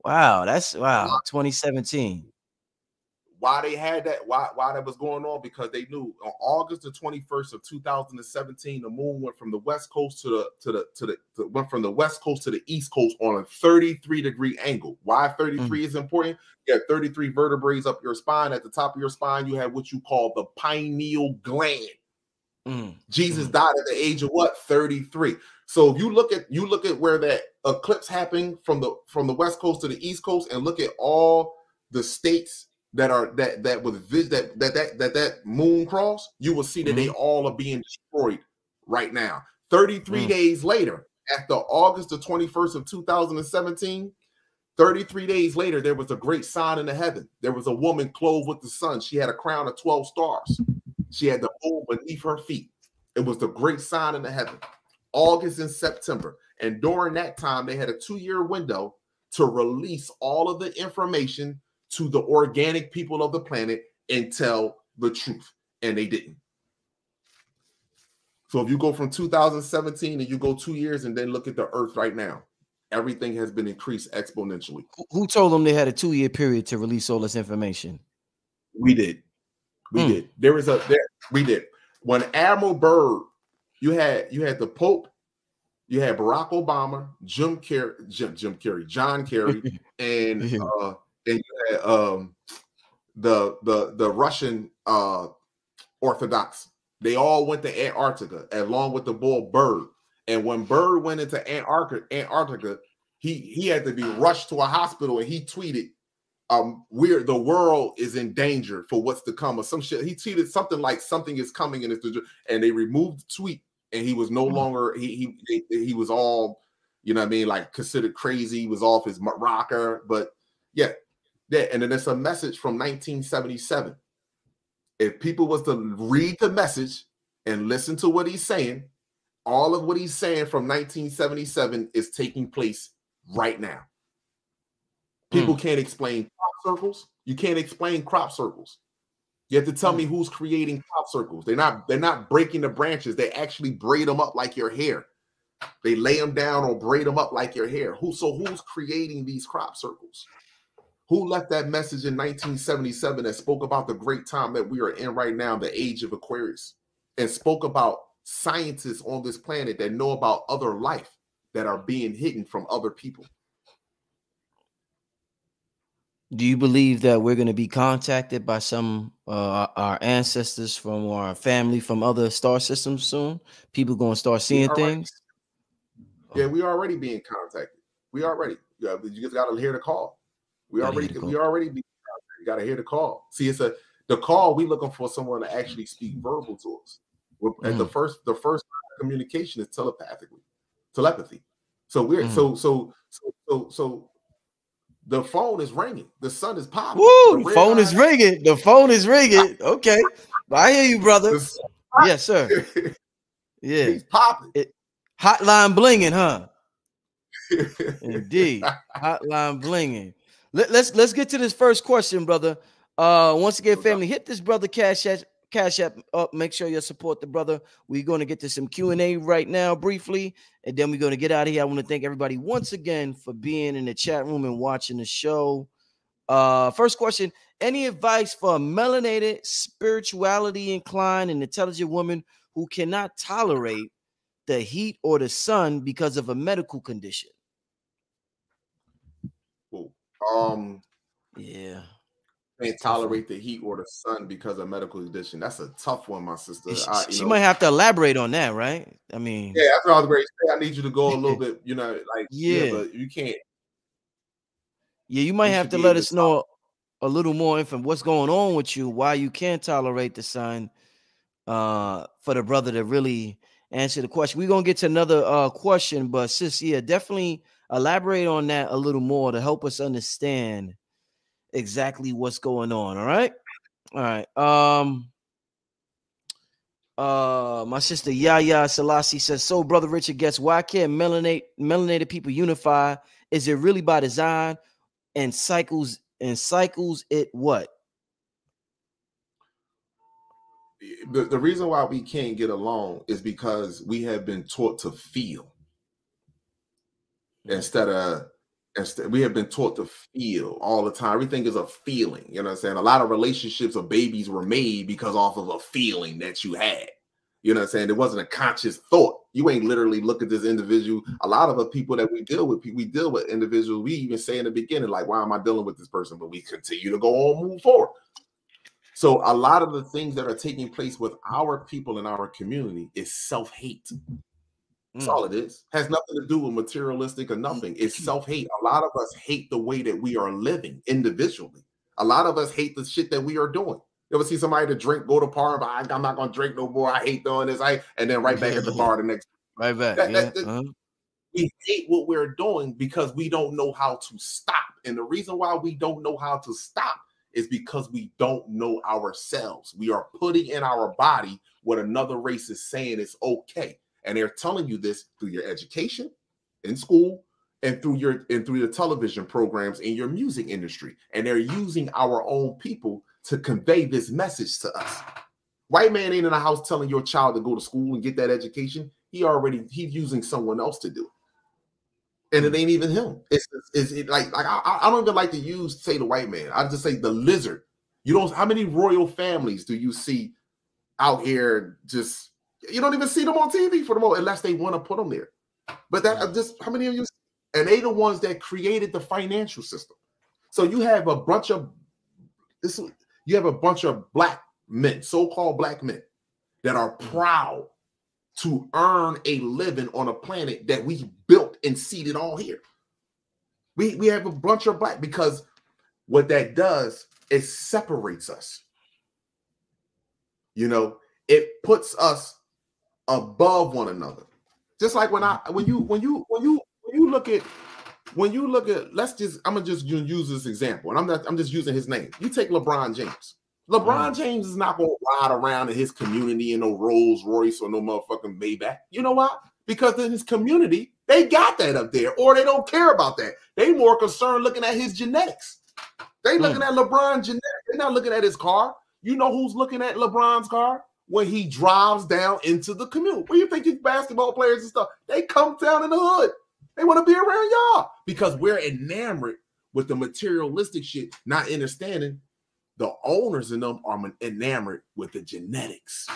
Speaker 1: Wow, 2017.
Speaker 2: Why they had that? Why that was going on? Because they knew on August the 21st of 2017, the moon went from the west coast to the west coast to the east coast on a 33-degree angle. Why 33 is important? You have 33 vertebrae up your spine. At the top of your spine, you have what you call the pineal gland. Jesus died at the age of what? 33. So if you look at where that eclipse happened from the west coast to the east coast, and look at all the states that moon cross, you will see that they all are being destroyed right now. 33 days later, after August the 21st of 2017, 33 days later, there was a great sign in the heaven. There was a woman clothed with the sun. She had a crown of 12 stars. She had the moon beneath her feet. It was the great sign in the heaven. August and September. And during that time, they had a 2-year window to release all of the information to the organic people of the planet and tell the truth. And they didn't. So if you go from 2017 and you go 2 years and then look at the earth right now, everything has been increased exponentially.
Speaker 1: Who told them they had a 2-year period to release all this information?
Speaker 2: We did. We did. We did. When Admiral Byrd, you had the Pope, you had Barack Obama, John Kerry, and you had the Russian Orthodox. They all went to Antarctica along with the boy Byrd. And when Byrd went into Antarctica, he had to be rushed to a hospital, and he tweeted, the world is in danger for what's to come, or some shit. He tweeted something like something is coming, and they removed the tweet, and he was no longer he was all, you know what I mean, like considered crazy. He was off his rocker. But yeah. And then it's a message from 1977. If people was to read the message and listen to what he's saying, all of what he's saying from 1977 is taking place right now. People can't explain crop circles. You can't explain crop circles. You have to tell me who's creating crop circles. They're not breaking the branches. They actually braid them up like your hair. They lay them down or braid them up like your hair. Who's creating these crop circles? Who left that message in 1977 that spoke about the great time that we are in right now, the age of Aquarius, and spoke about scientists on this planet that know about other life that are being hidden from other people?
Speaker 1: Do you believe that we're going to be contacted by some our ancestors from our family from other star systems soon? People going to start seeing things?
Speaker 2: Yeah, we already being contacted. We already. You just got to hear the call. We already be contacted. You got to hear the call. See, the call. We looking for someone to actually speak verbal to us. And the first communication is telepathy. So we're so the phone is ringing. The sun is popping.
Speaker 1: Woo! The phone is ringing. The phone is ringing. Okay, I hear you, brother. Yes, sir. Yeah,
Speaker 2: he's popping.
Speaker 1: Hotline blinging, huh? Indeed, hotline blinging. Let's get to this first question, brother. Once again, family, hit this brother Cash App up. Make sure you support the brother. We're going to get to some Q&A right now briefly, and then we're going to get out of here. I want to thank everybody once again for being in the chat room and watching the show. First question: any advice for a melanated, spirituality inclined, and intelligent woman who cannot tolerate the heat or the sun because of a medical condition?
Speaker 2: Yeah. can't tolerate the heat or the sun because of medical condition. That's a tough one, my sister.
Speaker 1: She might have to elaborate on that, right? I mean,
Speaker 2: yeah, that's what I was going to say. I need you to go a little bit, you know, like, yeah,
Speaker 1: yeah,
Speaker 2: but you can't.
Speaker 1: yeah. You might
Speaker 2: You
Speaker 1: have
Speaker 2: should
Speaker 1: to
Speaker 2: be
Speaker 1: let
Speaker 2: able
Speaker 1: us
Speaker 2: to
Speaker 1: know a little more info what's going on with you, why you can't tolerate the sun. For the brother to really answer the question. We're gonna get to another question, but sis, yeah, definitely elaborate on that a little more to help us understand exactly what's going on. All right. My sister Yaya Selassie says, so brother Richard, guess why can't melanated people unify? Is it really by design and cycles it what?
Speaker 2: The reason why we can't get along is because we have been taught to feel instead we have been taught to feel all the time. Everything is a feeling. You know what I'm saying? A lot of relationships of babies were made because off of a feeling that you had. You know what I'm saying? It wasn't a conscious thought. You ain't literally look at this individual. A lot of the people that we deal with individuals. We even say in the beginning, like, why am I dealing with this person? But we continue to go on, move forward. So a lot of the things that are taking place with our people in our community is self-hate. That's all it is. Has nothing to do with materialistic or nothing. It's self-hate. A lot of us hate the way that we are living individually. A lot of us hate the shit that we are doing. You ever see somebody to drink, go to bar, but I'm not gonna drink no more. I hate doing this. And then right back at the bar the next.
Speaker 1: Right back.
Speaker 2: We hate what we're doing because we don't know how to stop. And the reason why we don't know how to stop is because we don't know ourselves. We are putting in our body what another race is saying is okay. And they're telling you this through your education in school and through your television programs in your music industry. And they're using our own people to convey this message to us. White man ain't in the house telling your child to go to school and get that education. He's using someone else to do it. And it ain't even him. It's like I don't even like to say the white man. I just say the lizard. How many royal families do you see out here? Just you don't even see them on TV for the most, unless they want to put them there. But how many of you? And they the ones that created the financial system. So you have a bunch of black men, so-called black men, that are proud to earn a living on a planet that we built and seeded all here. We have a bunch of black, because what that does is separates us. You know, it puts us above one another. Just like when you look at I'm gonna just use this example, and I'm just using his name. You take LeBron James. LeBron James is not going to ride around in his community in no Rolls Royce or no motherfucking Maybach. You know why? Because in his community, they got that up there, or they don't care about that. They more concerned looking at his genetics. They looking at LeBron's genetics. They're not looking at his car. You know who's looking at LeBron's car? When he drives down into the community. Where you think these basketball players and stuff, they come down in the hood. They want to be around y'all because we're enamored with the materialistic shit, not understanding the owners in them are enamored with the genetics.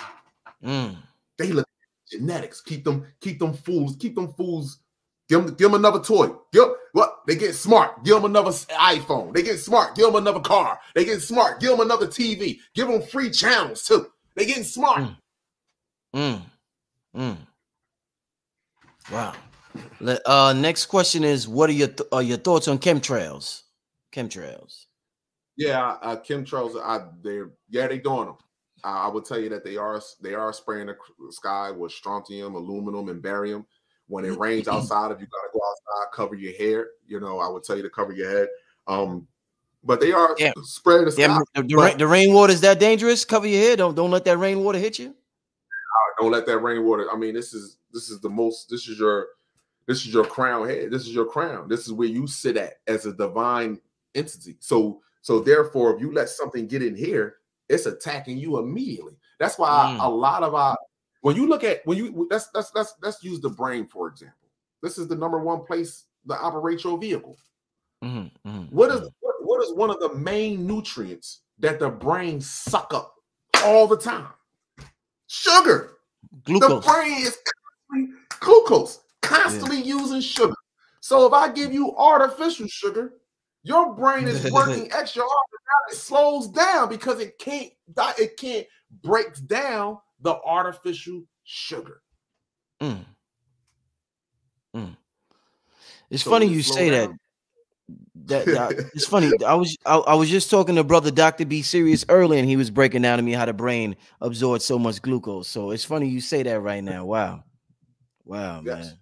Speaker 2: They look at genetics. Keep them fools. Give them another toy. They get smart. Give them another iPhone. They get smart. Give them another car. They get smart. Give them another TV. Give them free channels too. They getting smart.
Speaker 1: Wow. Next question is, what are your thoughts on chemtrails?
Speaker 2: Yeah, chemtrails. They doing them. I would tell you that they are spraying the sky with strontium, aluminum, and barium. When it rains outside, if you gotta go outside, cover your hair. You know, I would tell you to cover your head. But they are spraying the sky.
Speaker 1: The rainwater is that dangerous? Cover your head. Don't let that rainwater hit you.
Speaker 2: Don't let that rainwater. I mean, this is your crown head. This is your crown. This is where you sit at as a divine entity. So therefore, if you let something get in here, it's attacking you immediately. That's why a lot of let's use the brain, for example. This is the number one place to operate your vehicle. What is one of the main nutrients that the brain suck up all the time? Sugar. Glucose. The brain is constantly using sugar. So if I give you artificial sugar, Your brain is working extra hard, but now it slows down because it can't break down the artificial sugar.
Speaker 1: Mm. It's
Speaker 2: So
Speaker 1: funny
Speaker 2: would it
Speaker 1: you
Speaker 2: slow
Speaker 1: say that.
Speaker 2: down?
Speaker 1: It's funny. I was just talking to brother Dr. B Serious earlier, and he was breaking down to me how the brain absorbs so much glucose. So it's funny you say that right now. Wow,
Speaker 2: Yes.
Speaker 1: man.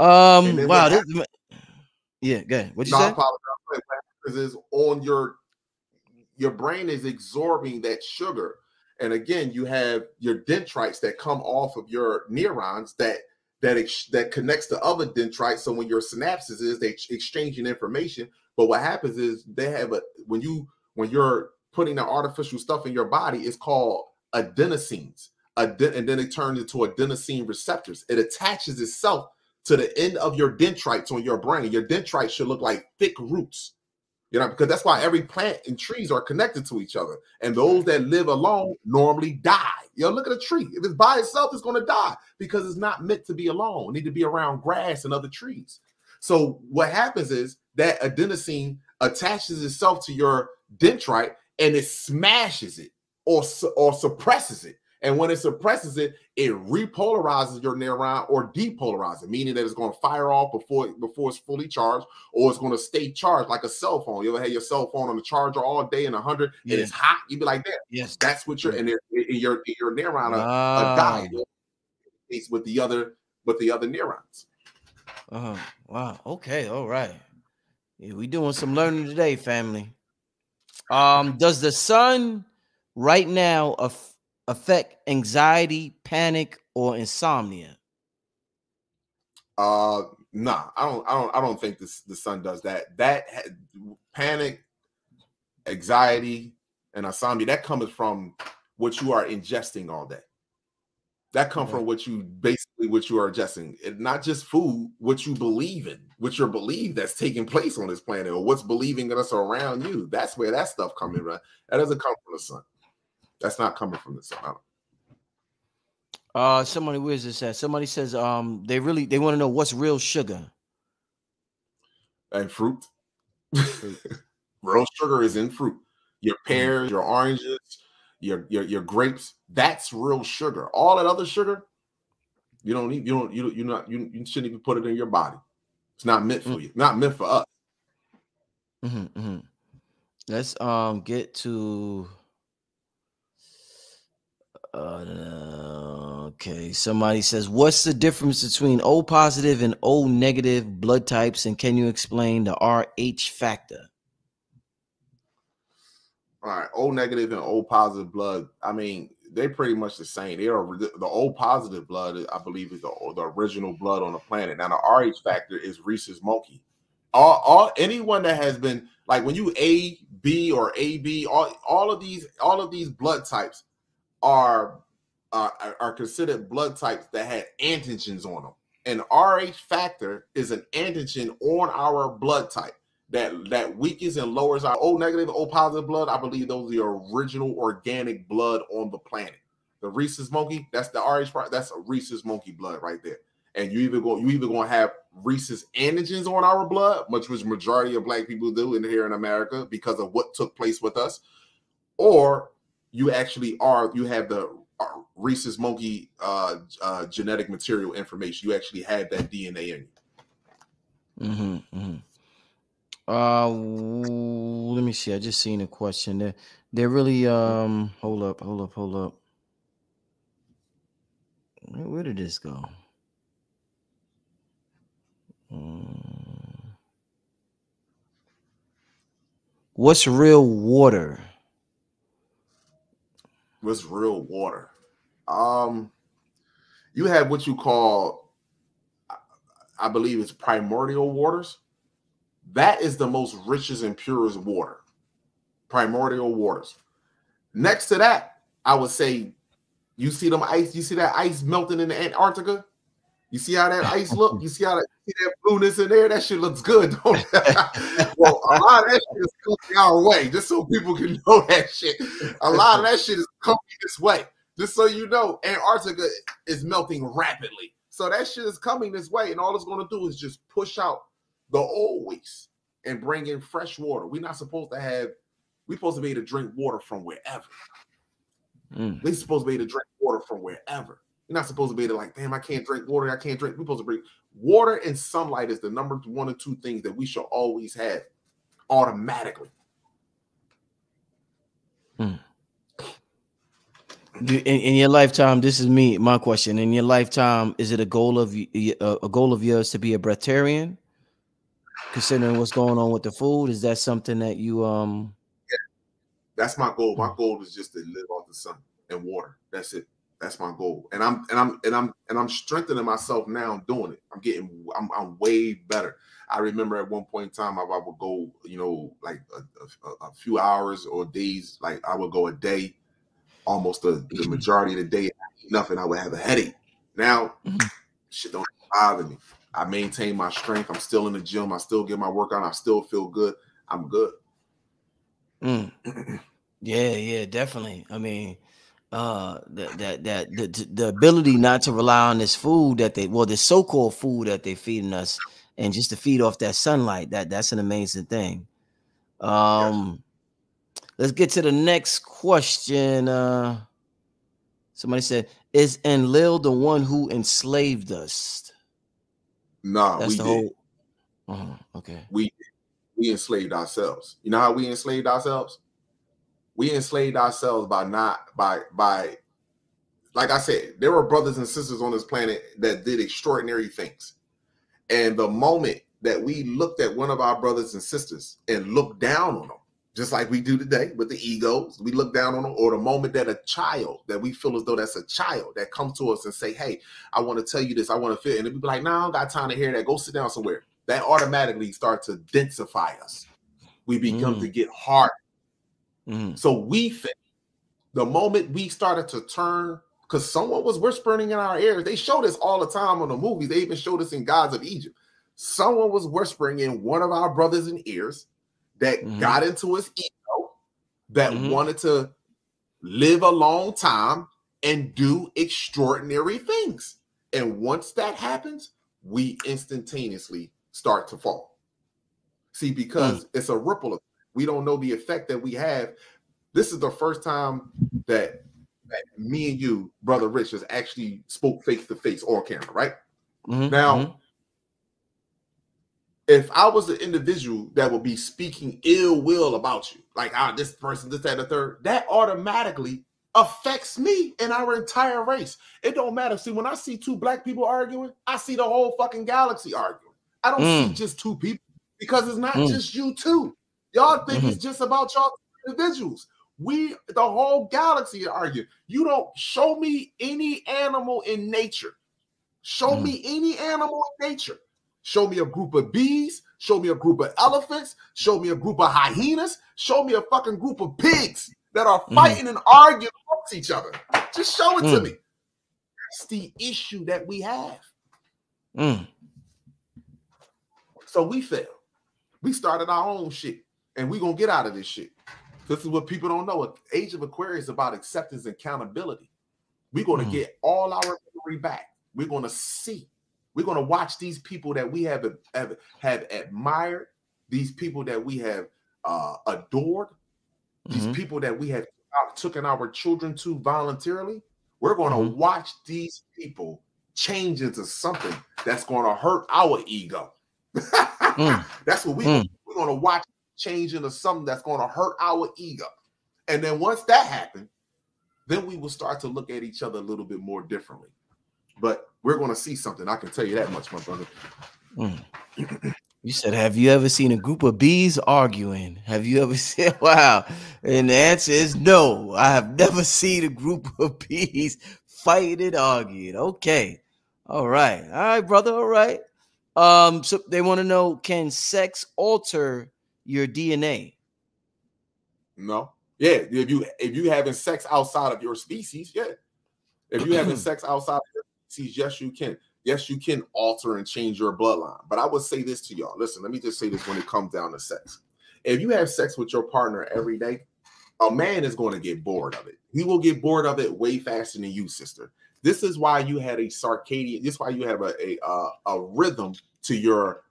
Speaker 2: And then what
Speaker 1: Wow.
Speaker 2: happens?
Speaker 1: Yeah, go ahead. What you
Speaker 2: No, I
Speaker 1: say?
Speaker 2: apologize. What happens is on your brain is absorbing that sugar. And again, you have your dendrites that come off of your neurons that connects to other dendrites. So when your synapses is they exchanging information. But what happens is they have when you're putting the artificial stuff in your body, it's called adenosines. And then it turns into adenosine receptors. It attaches itself to the end of your dendrites on your brain. Your dendrites should look like thick roots. Because that's why every plant and trees are connected to each other. And those that live alone normally die. Look at a tree. If it's by itself, it's going to die because it's not meant to be alone. It need to be around grass and other trees. So what happens is that adenosine attaches itself to your dendrite and it smashes it or suppresses it. And when it suppresses it, it repolarizes your neuron or depolarizes it, meaning that it's going to fire off before it's fully charged, or it's going to stay charged like a cell phone. You ever had your cell phone on the charger all day in 100 and it's hot? You'd be like that.
Speaker 1: Yes.
Speaker 2: That's what your neuron a guide with the other neurons.
Speaker 1: Wow. Okay. All right. Yeah, we doing some learning today, family. Does the sun right now affect anxiety, panic, or insomnia?
Speaker 2: Nah, I don't think the sun does that. That panic, anxiety, and insomnia, that comes from what you are ingesting all day. That comes from what you are ingesting. It, not just food, what you believe in, what you believe that's taking place on this planet, or what's believing in us around you. That's where that stuff comes in, right? That doesn't come from the sun. That's not coming from the sun.
Speaker 1: Somebody, where's this at? Somebody says they want to know what's real sugar
Speaker 2: and fruit. Real sugar is in fruit. Your pears, your oranges, your grapes. That's real sugar. All that other sugar, you don't need. You shouldn't even put it in your body. It's not meant for you. Not meant for us.
Speaker 1: Let's get to. Okay, somebody says, what's the difference between O positive and O negative blood types, and can you explain the RH factor?
Speaker 2: All right, O negative and O positive blood. I mean, they're pretty much the same. They are the O positive blood, I believe, is the original blood on the planet. Now the RH factor is Rhesus monkey. Anyone that has been, like, when you A, B, or AB, all of these blood types are considered blood types that had antigens on them. And RH factor is an antigen on our blood type that weakens and lowers our O negative, O positive blood. I believe those are the original organic blood on the planet. The Rhesus monkey, that's the RH part. That's a Rhesus monkey blood right there. And you either going to have Rhesus antigens on our blood, which majority of Black people do here in America because of what took place with us, or you have the Rhesus monkey genetic material information. You actually have that DNA in you.
Speaker 1: Let me see. I just seen a question there. They're really hold up. Where did this go? What's real water?
Speaker 2: What's real water? You have what you call, I believe it's primordial waters. That is the most richest and purest water. Primordial waters. Next to that, I would say, you see that ice melting in the Antarctica? You see how that ice look? You see that blueness in there? That shit looks good, don't it? Well, a lot of that shit is coming our way, just so people can know that shit. A lot of that shit is coming this way. Just so you know, Antarctica is melting rapidly. So that shit is coming this way, and all it's going to do is just push out the old waste. and bring in fresh water. We're not supposed to have, we're supposed to be able to drink water from wherever. We're supposed to be able to drink water from wherever. You're not supposed to be able to like, damn, I can't drink water. I can't drink. We're supposed to bring water and sunlight is the number 1 or 2 things that we should always have automatically.
Speaker 1: In your lifetime, this is my question. In your lifetime, is it a goal of yours to be a breatharian? Considering what's going on with the food, is that something that you
Speaker 2: Yeah, that's my goal. My goal is just to live off the sun and water. That's it. That's my goal. And I'm strengthening myself now doing it. I'm way better. I remember at one point in time I would go, you know, like a few hours or days, like I would go a day, almost the majority of the day, nothing. I would have a headache. Now, shit don't bother me. I maintain my strength. I'm still in the gym. I still get my workout. I still feel good. I'm good.
Speaker 1: Yeah, definitely. I mean, the ability not to rely on this food that this so-called food that they're feeding us, and just to feed off that sunlight, that's an amazing thing. Let's get to the next question. Somebody said, "Is Enlil the one who enslaved us?"
Speaker 2: No,
Speaker 1: that's
Speaker 2: we
Speaker 1: the
Speaker 2: did.
Speaker 1: Whole. Okay.
Speaker 2: We enslaved ourselves. You know how we enslaved ourselves? We enslaved ourselves by like I said, there were brothers and sisters on this planet that did extraordinary things. And the moment that we looked at one of our brothers and sisters and looked down on them, just like we do today with the egos, we look down on them, or the moment that a child, that we feel as though that's a child that comes to us and say, hey, I want to tell you this, I want to feel, and we be like, no, I don't got time to hear that, go sit down somewhere. That automatically starts to densify us. We become to get hard. So we think the moment we started to turn, because someone was whispering in our ears, they showed us all the time on the movies, they even showed us in Gods of Egypt. Someone was whispering in one of our brothers' ears that got into his ego, that wanted to live a long time and do extraordinary things. And once that happens, we instantaneously start to fall. See, because it's a ripple effect. We don't know the effect that we have. This is the first time that me and you, Brother Rich, has actually spoke face to face on camera, right? Now, if I was an individual that would be speaking ill will about you, like this person, this, that, and the third, that automatically affects me and our entire race. It don't matter. See, when I see 2 black people arguing, I see the whole fucking galaxy arguing. I don't see just 2 people, because it's not just you 2. Y'all think it's just about y'all individuals. The whole galaxy are arguing. You don't show me any animal in nature. Show me any animal in nature. Show me a group of bees. Show me a group of elephants. Show me a group of hyenas. Show me a fucking group of pigs that are fighting and arguing amongst each other. Just show it to me. That's the issue that we have. So we failed. We started our own shit, and we're going to get out of this shit. This is what people don't know. Age of Aquarius is about acceptance and accountability. We're going to get all our memory back. We're going to see. We're going to watch these people that we have admired, these people that we have adored, these people that we have taken our children to voluntarily. We're going to watch these people change into something that's going to hurt our ego. That's what we're going to watch change into something that's going to hurt our ego. And then once that happens, then we will start to look at each other a little bit more differently. But we're going to see something. I can tell you that much, my brother.
Speaker 1: You said, have you ever seen a group of bees arguing? Have you ever said, wow? And the answer is no. I have never seen a group of bees fight and arguing. Okay. All right, brother. All right. So they want to know, can sex alter your DNA?
Speaker 2: No. Yeah. If you having sex outside of your species, yeah. If you having sex outside of your species, yes, you can. Yes, you can alter and change your bloodline. But I would say this to y'all. Listen, let me just say this when it comes down to sex. If you have sex with your partner every day, a man is going to get bored of it. He will get bored of it way faster than you, sister. This is why you had a circadian. This is why you have a rhythm to your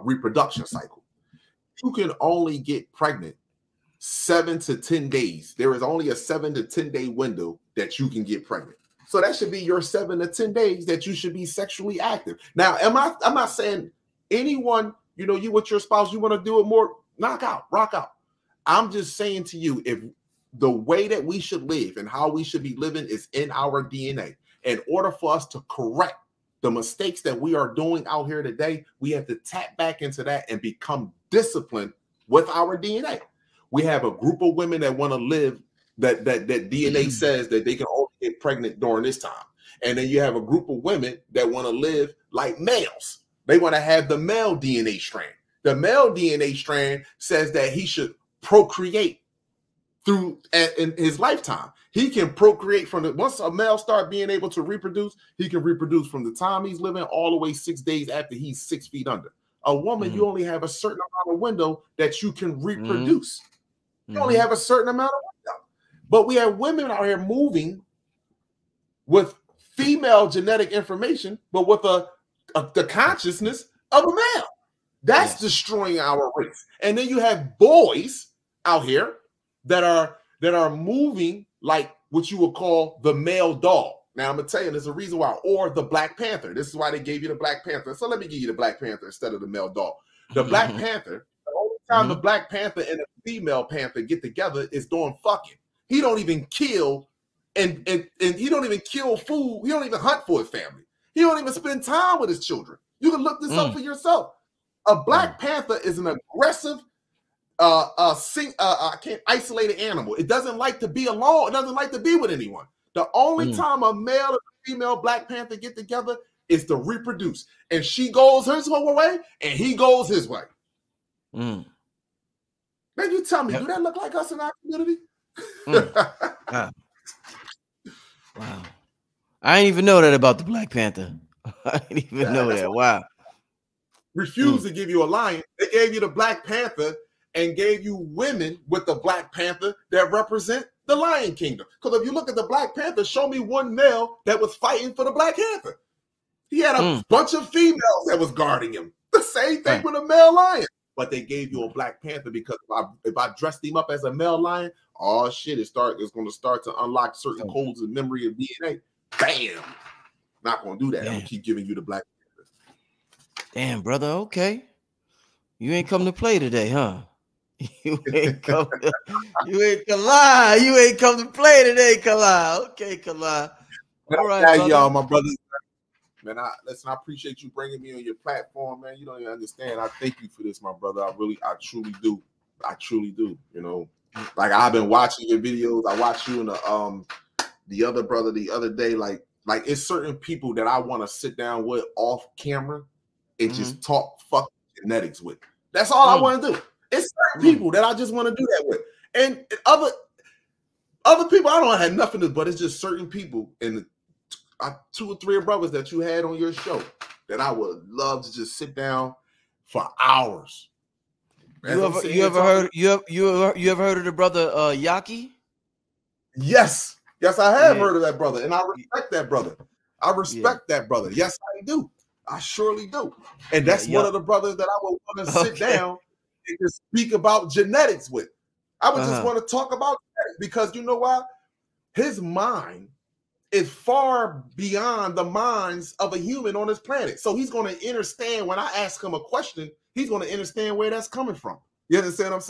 Speaker 2: reproduction cycle. you can only get pregnant 7 to 10 days. There is only a 7 to 10 day window that you can get pregnant. So that should be your 7 to 10 days that you should be sexually active. Now, I'm not saying anyone, you know, you with your spouse, you want to do it more, knock out, rock out. I'm just saying to you, if the way that we should live and how we should be living is in our DNA, in order for us to correct the mistakes that we are doing out here today, we have to tap back into that and become disciplined with our DNA. We have a group of women that want to live that DNA says that they can only get pregnant during this time. And then you have a group of women that want to live like males. They want to have the male DNA strand. The male DNA strand says that he should procreate through in his lifetime. He can procreate from the, once a male start being able to reproduce, he can reproduce from the time he's living all the way 6 days after he's 6 feet under. A woman, you only have a certain amount of window that you can reproduce. You only have a certain amount of window. But we have women out here moving with female genetic information, but with the consciousness of a male. That's destroying our race. And then you have boys out here that are moving like what you would call the male dog. Now I'm gonna tell you, there's a reason why, or the Black Panther. This is why they gave you the Black Panther. So let me give you the Black Panther instead of the male dog. The Black Panther, the only time the Black Panther and the female panther get together is doing fucking. He don't even kill and he don't even kill food. He don't even hunt for his family. He don't even spend time with his children. You can look this up for yourself. A Black Panther is an aggressive, isolated animal. It doesn't like to be alone. It doesn't like to be with anyone. The only time a male and a female Black Panther get together is to reproduce. And she goes her way, and he goes his way. Now you tell me, do that look like us in our community?
Speaker 1: Wow. Wow. I didn't even know that about the Black Panther. I didn't even know that. Wow.
Speaker 2: Refused to give you a lion. They gave you the Black Panther and gave you women with the Black Panther that represent the Lion Kingdom. Because if you look at the Black Panther, show me one male that was fighting for the Black Panther. He had a bunch of females that was guarding him. The same thing with a male lion. But they gave you a Black Panther because if I dressed him up as a male lion, oh shit, it's going to start to unlock certain codes of memory of DNA. Bam! Not going to do that. I'm going to keep giving you the Black Panther.
Speaker 1: Damn, brother. Okay. You ain't come to play today, huh? You ain't come to lie. You ain't come to play today, Kala. Okay, Kala. All right,
Speaker 2: y'all, my brothers. Man, I appreciate you bringing me on your platform, man. You don't even understand. I thank you for this, my brother. I truly do. I truly do. You know, like I've been watching your videos. I watched you and the other brother the other day. Like it's certain people that I want to sit down with off camera and just talk fucking genetics with. That's all I want to do. It's certain people that I just want to do that with, and other people I don't have nothing to. But it's just certain people and 2 or 3 brothers that you had on your show that I would love to just sit down for hours.
Speaker 1: You ever heard of the brother Yaki?
Speaker 2: Yes, I have heard of that brother, and I respect that brother. I respect that brother. Yes, I do. I surely do. And that's one of the brothers that I would want to sit down and just speak about genetics with. I would just want to talk about genetics because you know why? His mind is far beyond the minds of a human on this planet. So he's going to understand when I ask him a question, he's going to understand where that's coming from. You understand what I'm saying?